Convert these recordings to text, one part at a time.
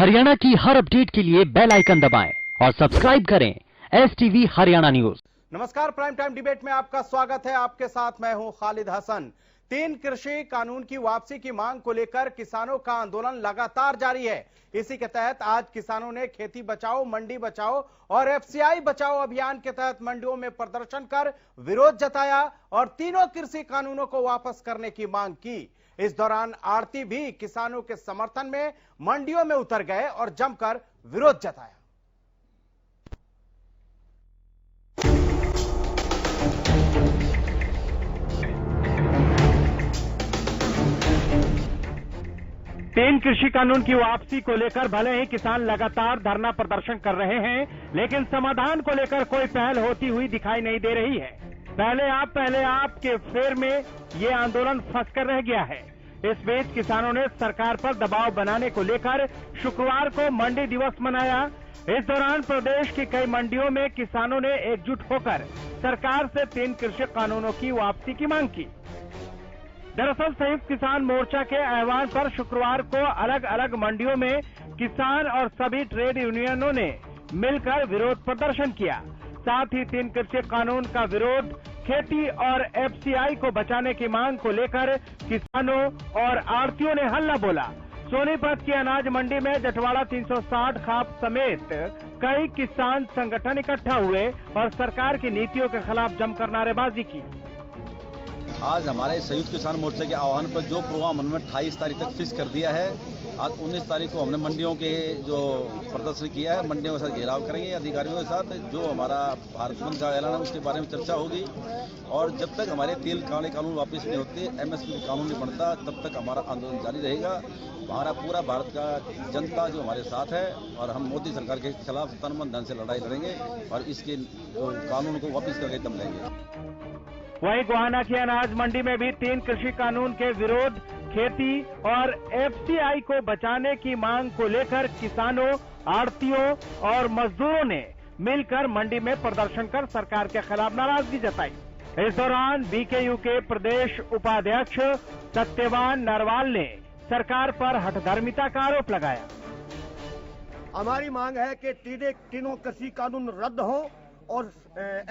हरियाणा की हर अपडेट के लिए बेल आइकन दबाएं और सब्सक्राइब करें STV हरियाणा न्यूज। नमस्कार, प्राइम टाइम डिबेट में आपका स्वागत है। आपके साथ मैं हूं खालिद हसन। 3 कृषि कानून की वापसी की मांग को लेकर किसानों का आंदोलन लगातार जारी है। इसी के तहत आज किसानों ने खेती बचाओ मंडी बचाओ और FCI बचाओ अभियान के तहत मंडियों में प्रदर्शन कर विरोध जताया और तीनों कृषि कानूनों को वापस करने की मांग की। इस दौरान आड़ती भी किसानों के समर्थन में मंडियों में उतर गए और जमकर विरोध जताया। तीन कृषि कानून की वापसी को लेकर भले ही किसान लगातार धरना प्रदर्शन कर रहे हैं, लेकिन समाधान को लेकर कोई पहल होती हुई दिखाई नहीं दे रही है। पहले आप के फेर में ये आंदोलन फंस कर रह गया है। इस बीच किसानों ने सरकार पर दबाव बनाने को लेकर शुक्रवार को मंडी दिवस मनाया। इस दौरान प्रदेश की कई मंडियों में किसानों ने एकजुट होकर सरकार से 3 कृषि कानूनों की वापसी की मांग की। दरअसल संयुक्त किसान मोर्चा के आह्वान पर शुक्रवार को अलग अलग मंडियों में किसान और सभी ट्रेड यूनियनों ने मिलकर विरोध प्रदर्शन किया। साथ ही 3 कृषि कानून का विरोध, खेती और FCI को बचाने की मांग को लेकर किसानों और आड़तियों ने हल्ला बोला। सोनीपत की अनाज मंडी में जटवाड़ा 360 खाप समेत कई किसान संगठन इकट्ठा हुए और सरकार की नीतियों के खिलाफ जमकर नारेबाजी की। आज हमारे संयुक्त किसान मोर्चे के आह्वान पर जो प्रोग्राम हमने 28 तारीख तक फिक्स कर दिया है, आज 19 तारीख को हमने मंडियों के जो प्रदर्शन किया है, मंडियों के साथ घेराव करेंगे अधिकारियों के साथ। जो हमारा भारत बंद का ऐलान है उसके बारे में चर्चा होगी और जब तक हमारे तेल काले कानून वापस नहीं होते, MSP कानून नहीं बनता, तब तक हमारा आंदोलन जारी रहेगा। हमारा पूरा भारत का जनता जो हमारे साथ है और हम मोदी सरकार के खिलाफ तन मन धन से लड़ाई लड़ेंगे और इसके कानून को वापस करके दम लेंगे। वहीं गोहाना की अनाज मंडी में भी 3 कृषि कानून के विरोध, खेती और FCI को बचाने की मांग को लेकर किसानों, आड़तियों और मजदूरों ने मिलकर मंडी में प्रदर्शन कर सरकार के खिलाफ नाराजगी जताई। इस दौरान BKU के प्रदेश उपाध्यक्ष सत्यवान नरवाल ने सरकार पर हठधर्मिता का आरोप लगाया। हमारी मांग है कि तीनों कृषि कानून रद्द हो और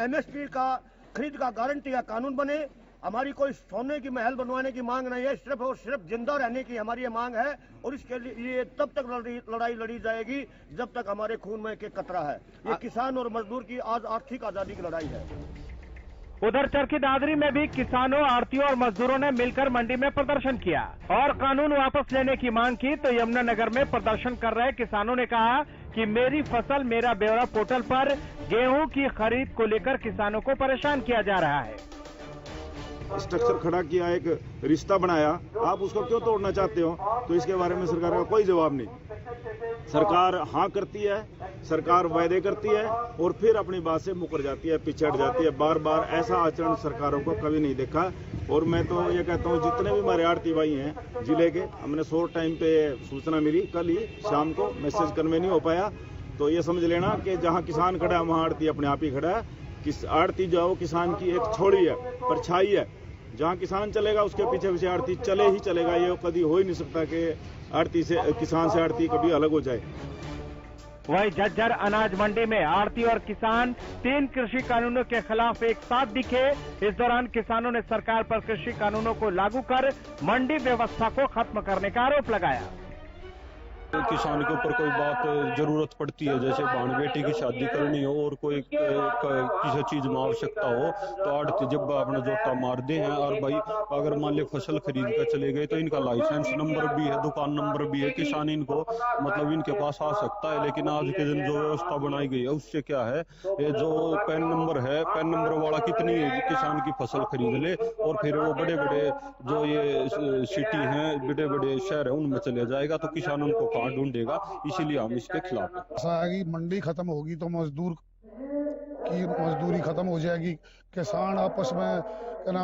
MSP का खरीद का गारंटी का कानून बने। हमारी कोई सोने की महल बनवाने की मांग नहीं है, सिर्फ और सिर्फ जिंदा रहने की हमारी ये मांग है और इसके लिए तब तक लड़ाई लड़ी जाएगी जब तक हमारे खून में के कतरा है। ये किसान और मजदूर की आज आर्थिक आजादी की लड़ाई है। उधर चरखी दादरी में भी किसानों, आड़तियों और मजदूरों ने मिलकर मंडी में प्रदर्शन किया और कानून वापस लेने की मांग की। तो यमुनानगर में प्रदर्शन कर रहे किसानों ने कहा कि मेरी फसल मेरा ब्यौरा पोर्टल पर गेहूं की खरीद को लेकर किसानों को परेशान किया जा रहा है। स्ट्रक्चर खड़ा किया, एक रिश्ता बनाया, आप उसको क्यों तोड़ना चाहते हो? तो इसके बारे में सरकार का कोई जवाब नहीं। सरकार हाँ करती है, सरकार वायदे करती है और फिर अपनी बात से मुकर जाती है, पीछे हट जाती है। बार बार ऐसा आचरण सरकारों को कभी नहीं देखा। और मैं तो ये कहता हूँ, जितने भी हमारे आड़ती भाई हैं जिले के, हमने शॉर्ट टाइम पे सूचना मिली, कल ही शाम को मैसेज कन्वे नहीं हो पाया, तो ये समझ लेना कि जहाँ किसान खड़ा है वहाँ आड़ती अपने आप ही खड़ा है। आड़ती जो है वो किसान की एक छोड़ी है, परछाई है। जहाँ किसान चलेगा उसके पीछे पीछे आड़ती चले ही चलेगा। ये कभी हो ही नहीं सकता कि आड़ती से, किसान से आड़ती कभी अलग हो जाए। वहीं झज्जर अनाज मंडी में आड़ती और किसान 3 कृषि कानूनों के खिलाफ एक साथ दिखे। इस दौरान किसानों ने सरकार पर कृषि कानूनों को लागू कर मंडी व्यवस्था को खत्म करने का आरोप लगाया। किसान के ऊपर कोई बात जरूरत पड़ती है, जैसे बहन बेटी की शादी करनी हो और कोई किसी चीज में आवश्यकता हो, तो आड़ती जब अपना जोता मार दे हैं। और भाई अगर मान ली फसल खरीद कर चले गए तो इनका लाइसेंस नंबर भी है, दुकान नंबर भी है, किसान इनको मतलब इनके पास आ सकता है। लेकिन आज के दिन जो व्यवस्था बनाई गई है उससे क्या है, ये जो पैन नंबर है, पैन नंबर वाला कितनी किसान की फसल खरीद ले और फिर वो बड़े बड़े जो ये सिटी हैं, बड़े बड़े शहर है, उनमें चले जाएगा तो किसान उनको ढूंढेगा। इसीलिए हम इसके खिलाफ हैं। ऐसा है कि मंडी खत्म होगी तो मजदूर की मजदूरी खत्म हो जाएगी। किसान आपस में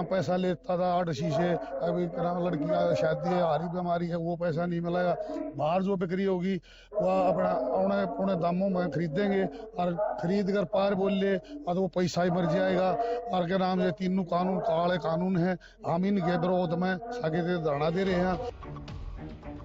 पैसा लेता था 8 शीशे, अभी लड़की का शादी है, हारी बीमारी है, वो पैसा नहीं मिलेगा। बाहर जो बिक्री होगी वह अपना अपने दामों में खरीदेंगे और खरीद कर पार बोल ले तो वो पैसा ही मर जाएगा। और के नाम से तीनों कानून काले कानून है, हम इनके विरोध में धरना दे रहे हैं।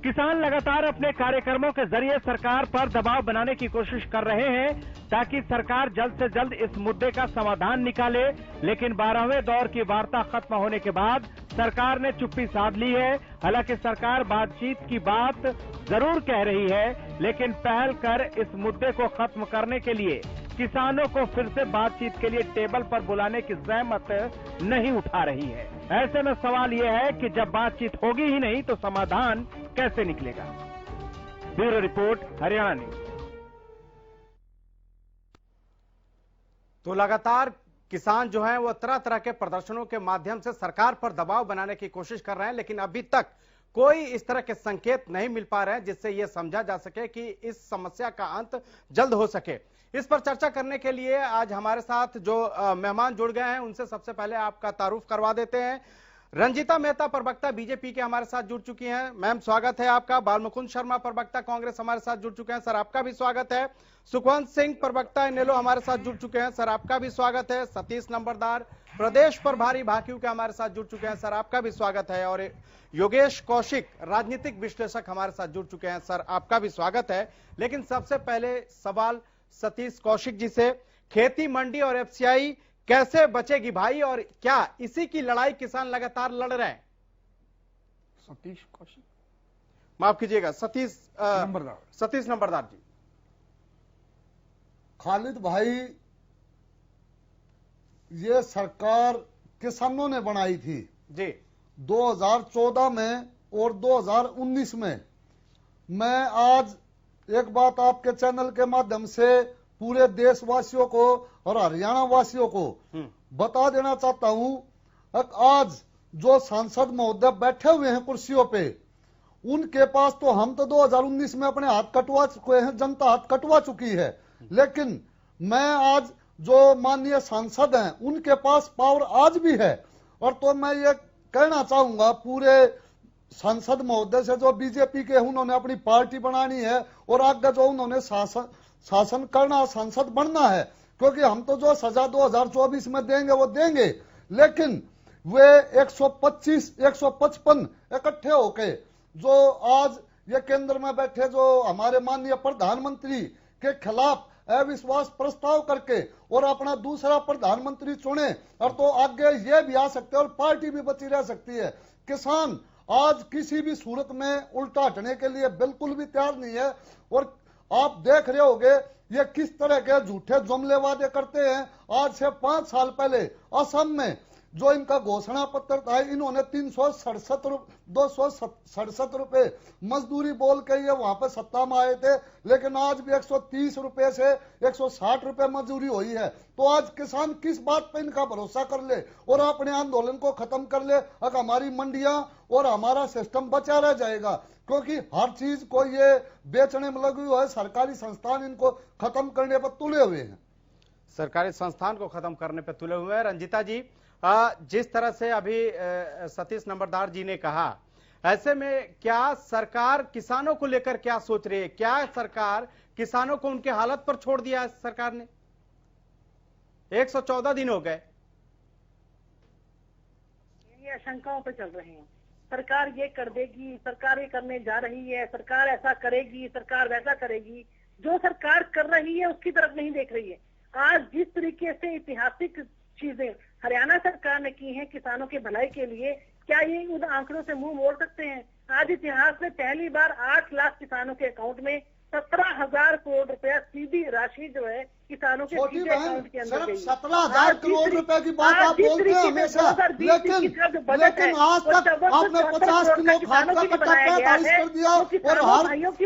किसान लगातार अपने कार्यक्रमों के जरिए सरकार पर दबाव बनाने की कोशिश कर रहे हैं ताकि सरकार जल्द से जल्द इस मुद्दे का समाधान निकाले, लेकिन 12वें दौर की वार्ता खत्म होने के बाद सरकार ने चुप्पी साध ली है। हालांकि सरकार बातचीत की बात जरूर कह रही है, लेकिन पहल कर इस मुद्दे को खत्म करने के लिए किसानों को फिर से बातचीत के लिए टेबल पर बुलाने की जहमत नहीं उठा रही है। ऐसे में सवाल यह है कि जब बातचीत होगी ही नहीं तो समाधान कैसे निकलेगा। Bureau report, Haryana news. तो लगातार किसान जो हैं वो तरह तरह के प्रदर्शनों के माध्यम से सरकार पर दबाव बनाने की कोशिश कर रहे हैं, लेकिन अभी तक कोई इस तरह के संकेत नहीं मिल पा रहे हैं जिससे यह समझा जा सके कि इस समस्या का अंत जल्द हो सके। इस पर चर्चा करने के लिए आज हमारे साथ जो मेहमान जुड़ गए हैं उनसे सबसे पहले आपका तारुफ करवा देते हैं। रंजीता मेहता प्रवक्ता बीजेपी के हमारे साथ जुड़ चुकी हैं, मैम स्वागत है आपका। बालमुकुंद शर्मा प्रवक्ता कांग्रेस हमारे साथ जुड़ चुके हैं, सर आपका भी स्वागत है। सुखवंत सिंह प्रवक्ता इनेलो हमारे साथ जुड़ चुके हैं, सर आपका भी स्वागत है। सतीश नंबरदार प्रदेश प्रभारी भाकियू के हमारे साथ जुड़ चुके हैं, सर आपका भी स्वागत है। और योगेश कौशिक राजनीतिक विश्लेषक हमारे साथ जुड़ चुके हैं, सर आपका भी स्वागत है। लेकिन सबसे पहले सवाल सतीश कौशिक जी से, खेती मंडी और एफसीआई कैसे बचेगी भाई, और क्या इसी की लड़ाई किसान लगातार लड़ रहे हैं? सतीश कौशिक, माफ कीजिएगा सतीश नंबरदार जी। खालिद भाई, ये सरकार किसानों ने बनाई थी जी 2014 में और 2019 में। मैं आज एक बात आपके चैनल के माध्यम से पूरे देशवासियों को और हरियाणा वासियों को बता देना चाहता हूं, आज जो सांसद महोदय बैठे हुए हैं कुर्सियों पे, उनके पास तो हम तो 2019 में अपने हाथ कटवा चुके हैं, जनता हाथ कटवा चुकी है, लेकिन मैं आज जो माननीय सांसद हैं उनके पास पावर आज भी है। और तो मैं ये कहना चाहूंगा पूरे सांसद महोदय से, जो बीजेपी के उन्होंने अपनी पार्टी बनानी है और आगे जो उन्होंने शासन करना, सांसद बनना है, क्योंकि हम तो जो सजा 2024 में देंगे वो देंगे, लेकिन वे 155 इकट्ठे होके जो आज ये केंद्र में बैठे जो हमारे माननीय प्रधानमंत्री के खिलाफ अविश्वास प्रस्ताव करके और अपना दूसरा प्रधानमंत्री चुने, और तो आगे ये भी आ सकते हैं और पार्टी भी बची रह सकती है। किसान आज किसी भी सूरत में उल्टा हटने के लिए बिल्कुल भी तैयार नहीं है। और आप देख रहे होंगे ये किस तरह के झूठे जुमले वादे करते हैं। आज से 5 साल पहले असम में जो इनका घोषणा पत्र था, इन्होंने 267 रुपए मजदूरी बोल के ये वहां पे सत्ता में आए थे, लेकिन आज भी 130 रुपए से 160 रुपए मजदूरी हुई है। तो आज किसान किस बात पे इनका भरोसा कर ले और अपने आंदोलन को खत्म कर ले? अगर हमारी मंडियां और हमारा सिस्टम बचा रह जाएगा, क्योंकि हर चीज को ये बेचने में लगी हुई है। सरकारी संस्थान इनको खत्म करने पर तुले हुए हैं, सरकारी संस्थान को खत्म करने पर तुले हुए हैं। रंजीता जी, जिस तरह से अभी सतीश नंबरदार जी ने कहा, ऐसे में क्या सरकार किसानों को लेकर क्या सोच रही है? क्या सरकार किसानों को उनके हालत पर छोड़ दिया है? सरकार ने 114 दिन हो गए, ये आशंकाओं पर चल रहे हैं। सरकार ये कर देगी, सरकार ये करने जा रही है, सरकार ऐसा करेगी, सरकार वैसा करेगी। जो सरकार कर रही है उसकी तरफ नहीं देख रही है। आज जिस तरीके से ऐतिहासिक चीजें हरियाणा सरकार ने की हैं किसानों के भलाई के लिए, क्या ये उन आंकड़ों से मुंह मोड़ सकते हैं? आज इतिहास में पहली बार 8 लाख किसानों के अकाउंट में 17,000 करोड़ रुपया सीधी राशि जो है किसानों के सीधे अकाउंट के अंदर गई। 17,000 करोड़ रुपए की बात आप बोलते हैं हमेशा, लेकिन आज तक आपने 50 किलो खाद का कट्टा 45 कर दिया और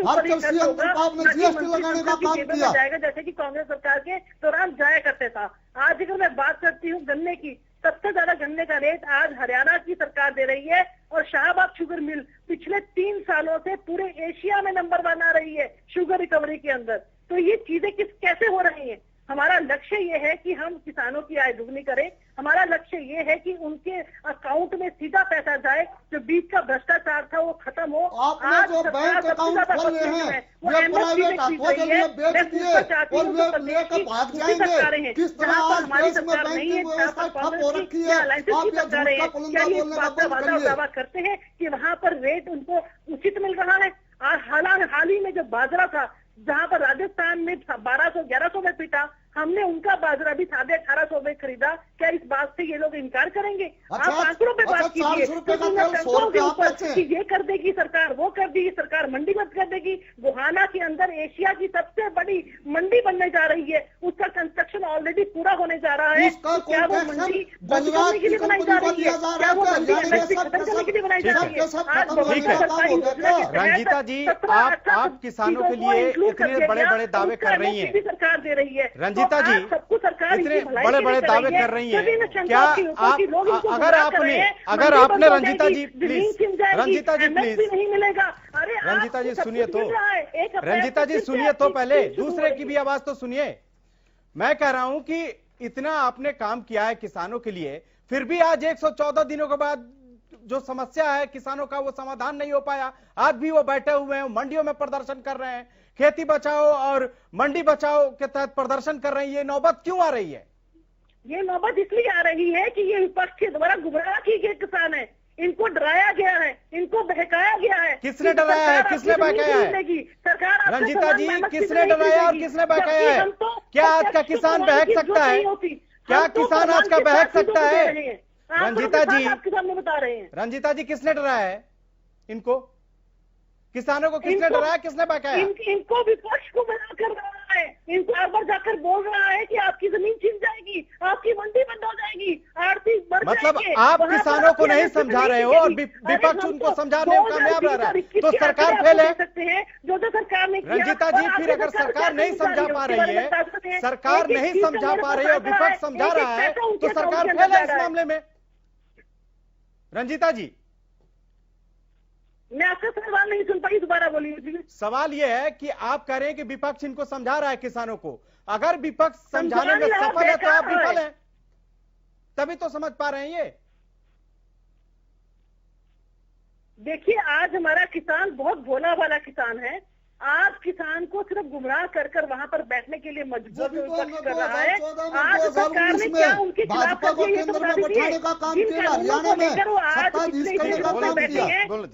हर कृषि यंत्र पर आपने जीएसटी लगाने का काम किया जाएगा, जैसे कि कांग्रेस सरकार के दौरान जाया करते था। आज अगर मैं बात करती हूँ गन्ने की, सबसे ज्यादा गन्ने का रेट आज हरियाणा की सरकार दे रही है और शाहबाद शुगर मिल पिछले 3 सालों से पूरे एशिया में नंबर 1 आ रही है शुगर रिकवरी के अंदर। तो ये चीजें कैसे हो रही हैं? हमारा लक्ष्य ये है कि हम किसानों की आय दुगनी करें, हमारा लक्ष्य ये है कि उनके अकाउंट में सीधा पैसा जाए, जो बीच का भ्रष्टाचार था वो खत्म हो। आपने जो बैंक अकाउंट खोले हैं ये प्राइवेट हाथों के लिए बेच दिए और वे लेकर भाग जाएंगे। किस तरह आज देश में बैंकिंग व्यवस्था ठप हो रखी है। आप ये झूठ का पुलिंदा बोलने का बंद करिए। दावा करते हैं कि वहाँ पर रेट उनको उचित मिल रहा है। हाल ही में जो बाजरा था, जहाँ पर राजस्थान में 1200-1100 में पिटा, हमने उनका बाजरा भी 1850 में खरीदा। क्या इस बात से ये लोग इनकार करेंगे? आप आंकड़ों पे बात कीजिए कि ये कर देगी सरकार, वो कर देगी सरकार, मंडी बंद कर देगी। गोहाना के अंदर एशिया की सबसे बड़ी मंडी बनने जा रही है, उसका कंस्ट्रक्शन ऑलरेडी पूरा होने जा रहा है। क्या वो मंडी बंद करने के लिए बनाई जा रही है? क्या वो मंडी खत्म करने के लिए बनाई जा रही है? रंजीता जी, आप किसानों के लिए इतने बड़े बड़े दावे कर रही हैं, सरकार दे रही है। रंजीता जी इतने बड़े बड़े दावे कर रही हैं, क्या आप अगर आपने रंजीता जी प्लीज नहीं मिलेगा। अरे रंजीता जी सुनिए तो, रंजीता जी सुनिए तो, पहले दूसरे की भी आवाज तो सुनिए। मैं कह रहा हूं कि इतना आपने काम किया है किसानों के लिए, फिर भी आज 114 दिनों के बाद जो समस्या है किसानों का वो समाधान नहीं हो पाया। आज भी वो बैठे हुए हैं, मंडियों में प्रदर्शन कर रहे हैं, खेती बचाओ और मंडी बचाओ के तहत प्रदर्शन कर रहे हैं। ये नौबत क्यों आ रही है? ये नौबत इसलिए आ रही है कि ये विपक्ष के द्वारा गुमराह किए गए किसान है, इनको डराया गया है, इनको बहकाया गया है। किसने डराया है, किसने बहकाया है? सरकार रंजीता जी, किसने डराया और किसने बहकाया है? क्या आज का किसान बहक सकता है? क्या किसान आज का बहक सकता है? रंजीता जी आपके सामने बता रहे हैं। रंजीता जी किसने डराया है इनको? किसानों को किसने डराया, किसने बहकाया? इनको विपक्ष को मना कर रहा है, इनको बार बार जाकर बोल रहा है कि आपकी जमीन छिन जाएगी, आपकी मंडी बंद हो जाएगी, आर्थिक मतलब आप किसानों को नहीं समझा रहे हो और विपक्ष उनको समझाने में कामयाब रह रहा है, तो सरकार फेल है। जो सरकार ने रंजीता जी, फिर अगर सरकार नहीं समझा पा रही है, सरकार नहीं समझा पा रही है और विपक्ष समझा रहा है, तो सरकार फेल है इस मामले में। रंजीता जी, मैं आपका सवाल नहीं सुन पाई, दोबारा बोलिए। सवाल यह है कि आप कह रहे हैं कि विपक्ष इनको समझा रहा है किसानों को। अगर विपक्ष समझाने में सफल है तो आप विफल हैं, तभी तो समझ पा रहे हैं ये। देखिए, आज हमारा किसान बहुत भोला वाला किसान है। आप किसान को सिर्फ गुमराह कर कर वहां पर बैठने के लिए मजबूर कर रहा है। आज सरकार ने क्या उनके खिलाफ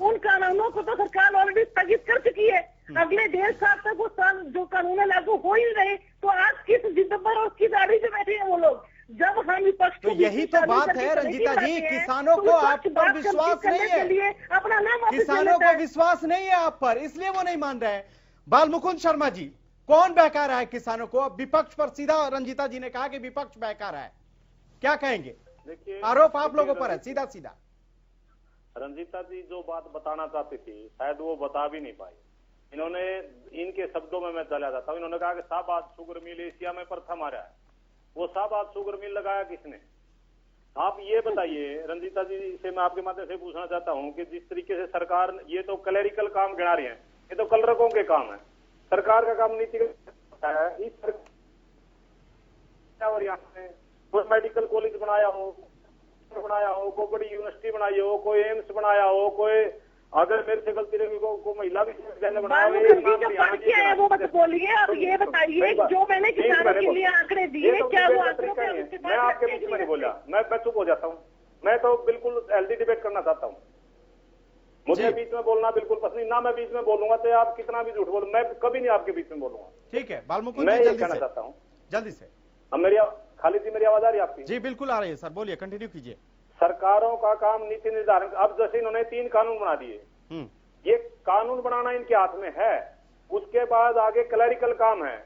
उन कानूनों को तो सरकार ऑलरेडी स्थगित कर चुकी है। अगले 1.5 साल तक वो जो कानून लागू हो ही रहे, तो आज किस जिद पर और किस आड़ी से बैठे हैं वो लोग? जब हम विपक्ष तो यही तो बात है रंजीता जी, किसानों को आप पर विश्वास नहीं है, अपना नाम किसानों को विश्वास नहीं है आप पर, इसलिए वो नहीं मान रहे हैं। बालमुकुंद शर्मा जी, कौन बहका रहा है किसानों को? अब विपक्ष पर सीधा रंजीता जी ने कहा कि विपक्ष बहका रहा है, क्या कहेंगे? देखिए, आरोप आप लोगों पर है सीधा सीधा। रंजीता जी जो बात बताना चाहती थी शायद वो बता भी नहीं पाई। इन्होंने, इनके शब्दों में मैं चला जाता हूँ, इन्होंने कहा कि शाहबाद शुगर मिल एशिया में प्रथम आ रहा है। वो शाहबाद शुगर मिल लगाया किसने? आप ये बताइए रंजीता जी से, मैं आपके माध्यम से पूछना चाहता हूँ कि जिस तरीके से सरकार ये तो क्लरिकल काम गिना रही है, ये तो कलरकों के काम है। सरकार का काम नीति है। इस और यहाँ पे कोई मेडिकल कॉलेज बनाया हो, कोई बड़ी यूनिवर्सिटी बनाई हो, कोई एम्स बनाया हो, कोई अगर मेरे से गलती रही को महिला विश्वविद्यालय बनाया हो, वो मत बोलिए। अब ये बताइए जो मैंने किसानों के लिए आंकड़े दिए, क्या वो आंकड़ों पे? मैं आपके बीच में नहीं बोला, मैं चुप हो जाता हूँ। मैं तो बिल्कुल हेल्दी डिबेट करना चाहता हूँ। मुझे बीच में बोलना बिल्कुल पसंद ना, मैं बीच में बोलूंगा तो आप कितना भी झूठ बोलो, मैं कभी नहीं आपके बीच में बोलूंगा। ठीक है बालमुकुंद, मैं ये कहना चाहता हूँ जल्दी से। अब मेरी खालिद जी, मेरी आवाज आ रही है आपकी? जी बिल्कुल आ रही है सर, बोलिए, कंटिन्यू कीजिए। सरकारों का काम नीति निर्धारण। अब जैसे इन्होंने 3 कानून बना दिए, ये कानून बनाना इनके हाथ में है। उसके बाद आगे क्लरिकल काम है,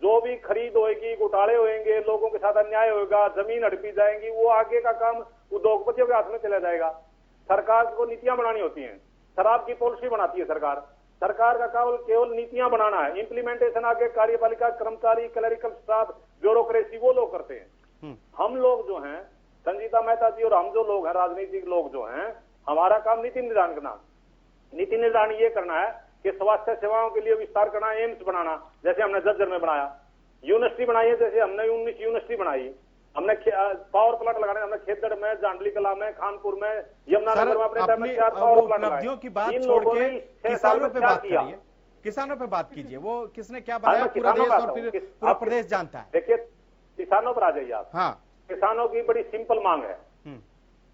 जो भी खरीद होगी, घोटाले होंगे, लोगों के साथ अन्याय होगा, जमीन हड़पी जाएंगी, वो आगे का काम उद्योगपतियों के हाथ में चला जाएगा। सरकार को नीतियां बनानी होती हैं, शराब की पॉलिसी बनाती है सरकार। सरकार का केवल नीतियां बनाना है, इंप्लीमेंटेशन आगे कार्यपालिका, कर्मचारी, क्लरिकल स्टाफ, ब्यूरोक्रेसी वो लोग करते हैं। हम लोग जो हैं, संजीता मेहता जी और हम जो लोग हैं, राजनीतिक लोग जो हैं, हमारा काम नीति निर्धारण करना। नीति निर्धारण ये करना है कि स्वास्थ्य सेवाओं के लिए विस्तार करना, एम्स बनाना, जैसे हमने झज्जर में बनाया, यूनिवर्सिटी बनाई है, जैसे हमने 19 यूनिवर्सिटी बनाई, हमने पावर प्लांट लगाने, हमने खेतगढ़ में, जांडली कला में, खानपुर में, यमुनानगर में अपने टाइम में 4 पावर प्लांट लगाए। उपलब्धियों की बात छोड़ के किसानों पे बात करिए, किसानों पे बात कीजिए। वो किसने क्या बनाया पूरा देश और फिर पूरा प्रदेश जानता है। देखिए किसानों पर आ जाइए आप। हाँ, किसानों की बड़ी सिंपल मांग है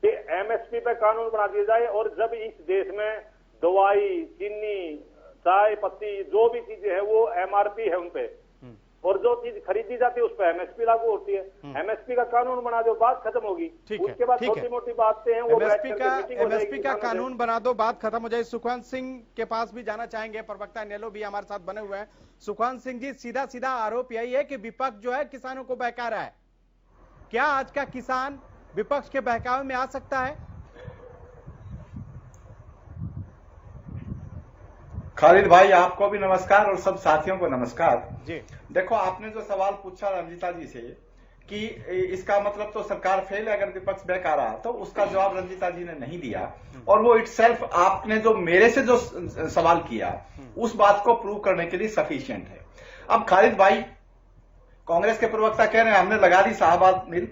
कि एमएसपी पे कानून बना दिया जाए, और जब इस देश में दवाई, चीनी, चाय पत्ती, जो भी चीजें है वो एमआरपी है उनपे, और जो चीज खरीदी जाती है उस पर एमएसपी लागू होती है। एमएसपी का कानून बना दो, बात खत्म होगी। उसके बाद छोटी मोटी बातें हैं वो एमएसपी का कानून बना दो, बात खत्म हो जाए। सुखवंत सिंह के पास भी जाना चाहेंगे, प्रवक्ता नेलो भी हमारे साथ बने हुए हैं। सुखवंत सिंह जी, सीधा सीधा आरोप यही है कि विपक्ष जो है किसानों को बहका रहा है। क्या आज का किसान विपक्ष के बहकावे में आ सकता है? खालिद भाई, आपको भी नमस्कार और सब साथियों को नमस्कार जी। देखो, आपने जो सवाल पूछा रंजीता जी से कि इसका मतलब तो सरकार फेल है अगर विपक्ष बहका रहा, तो उसका जवाब रंजीता जी ने नहीं दिया। और वो इटसेल्फ आपने जो मेरे से जो सवाल किया उस बात को प्रूव करने के लिए सफिशिएंट है। अब खालिद भाई, कांग्रेस के प्रवक्ता कह रहे हैं हमने लगा दी शाहबाद मिल,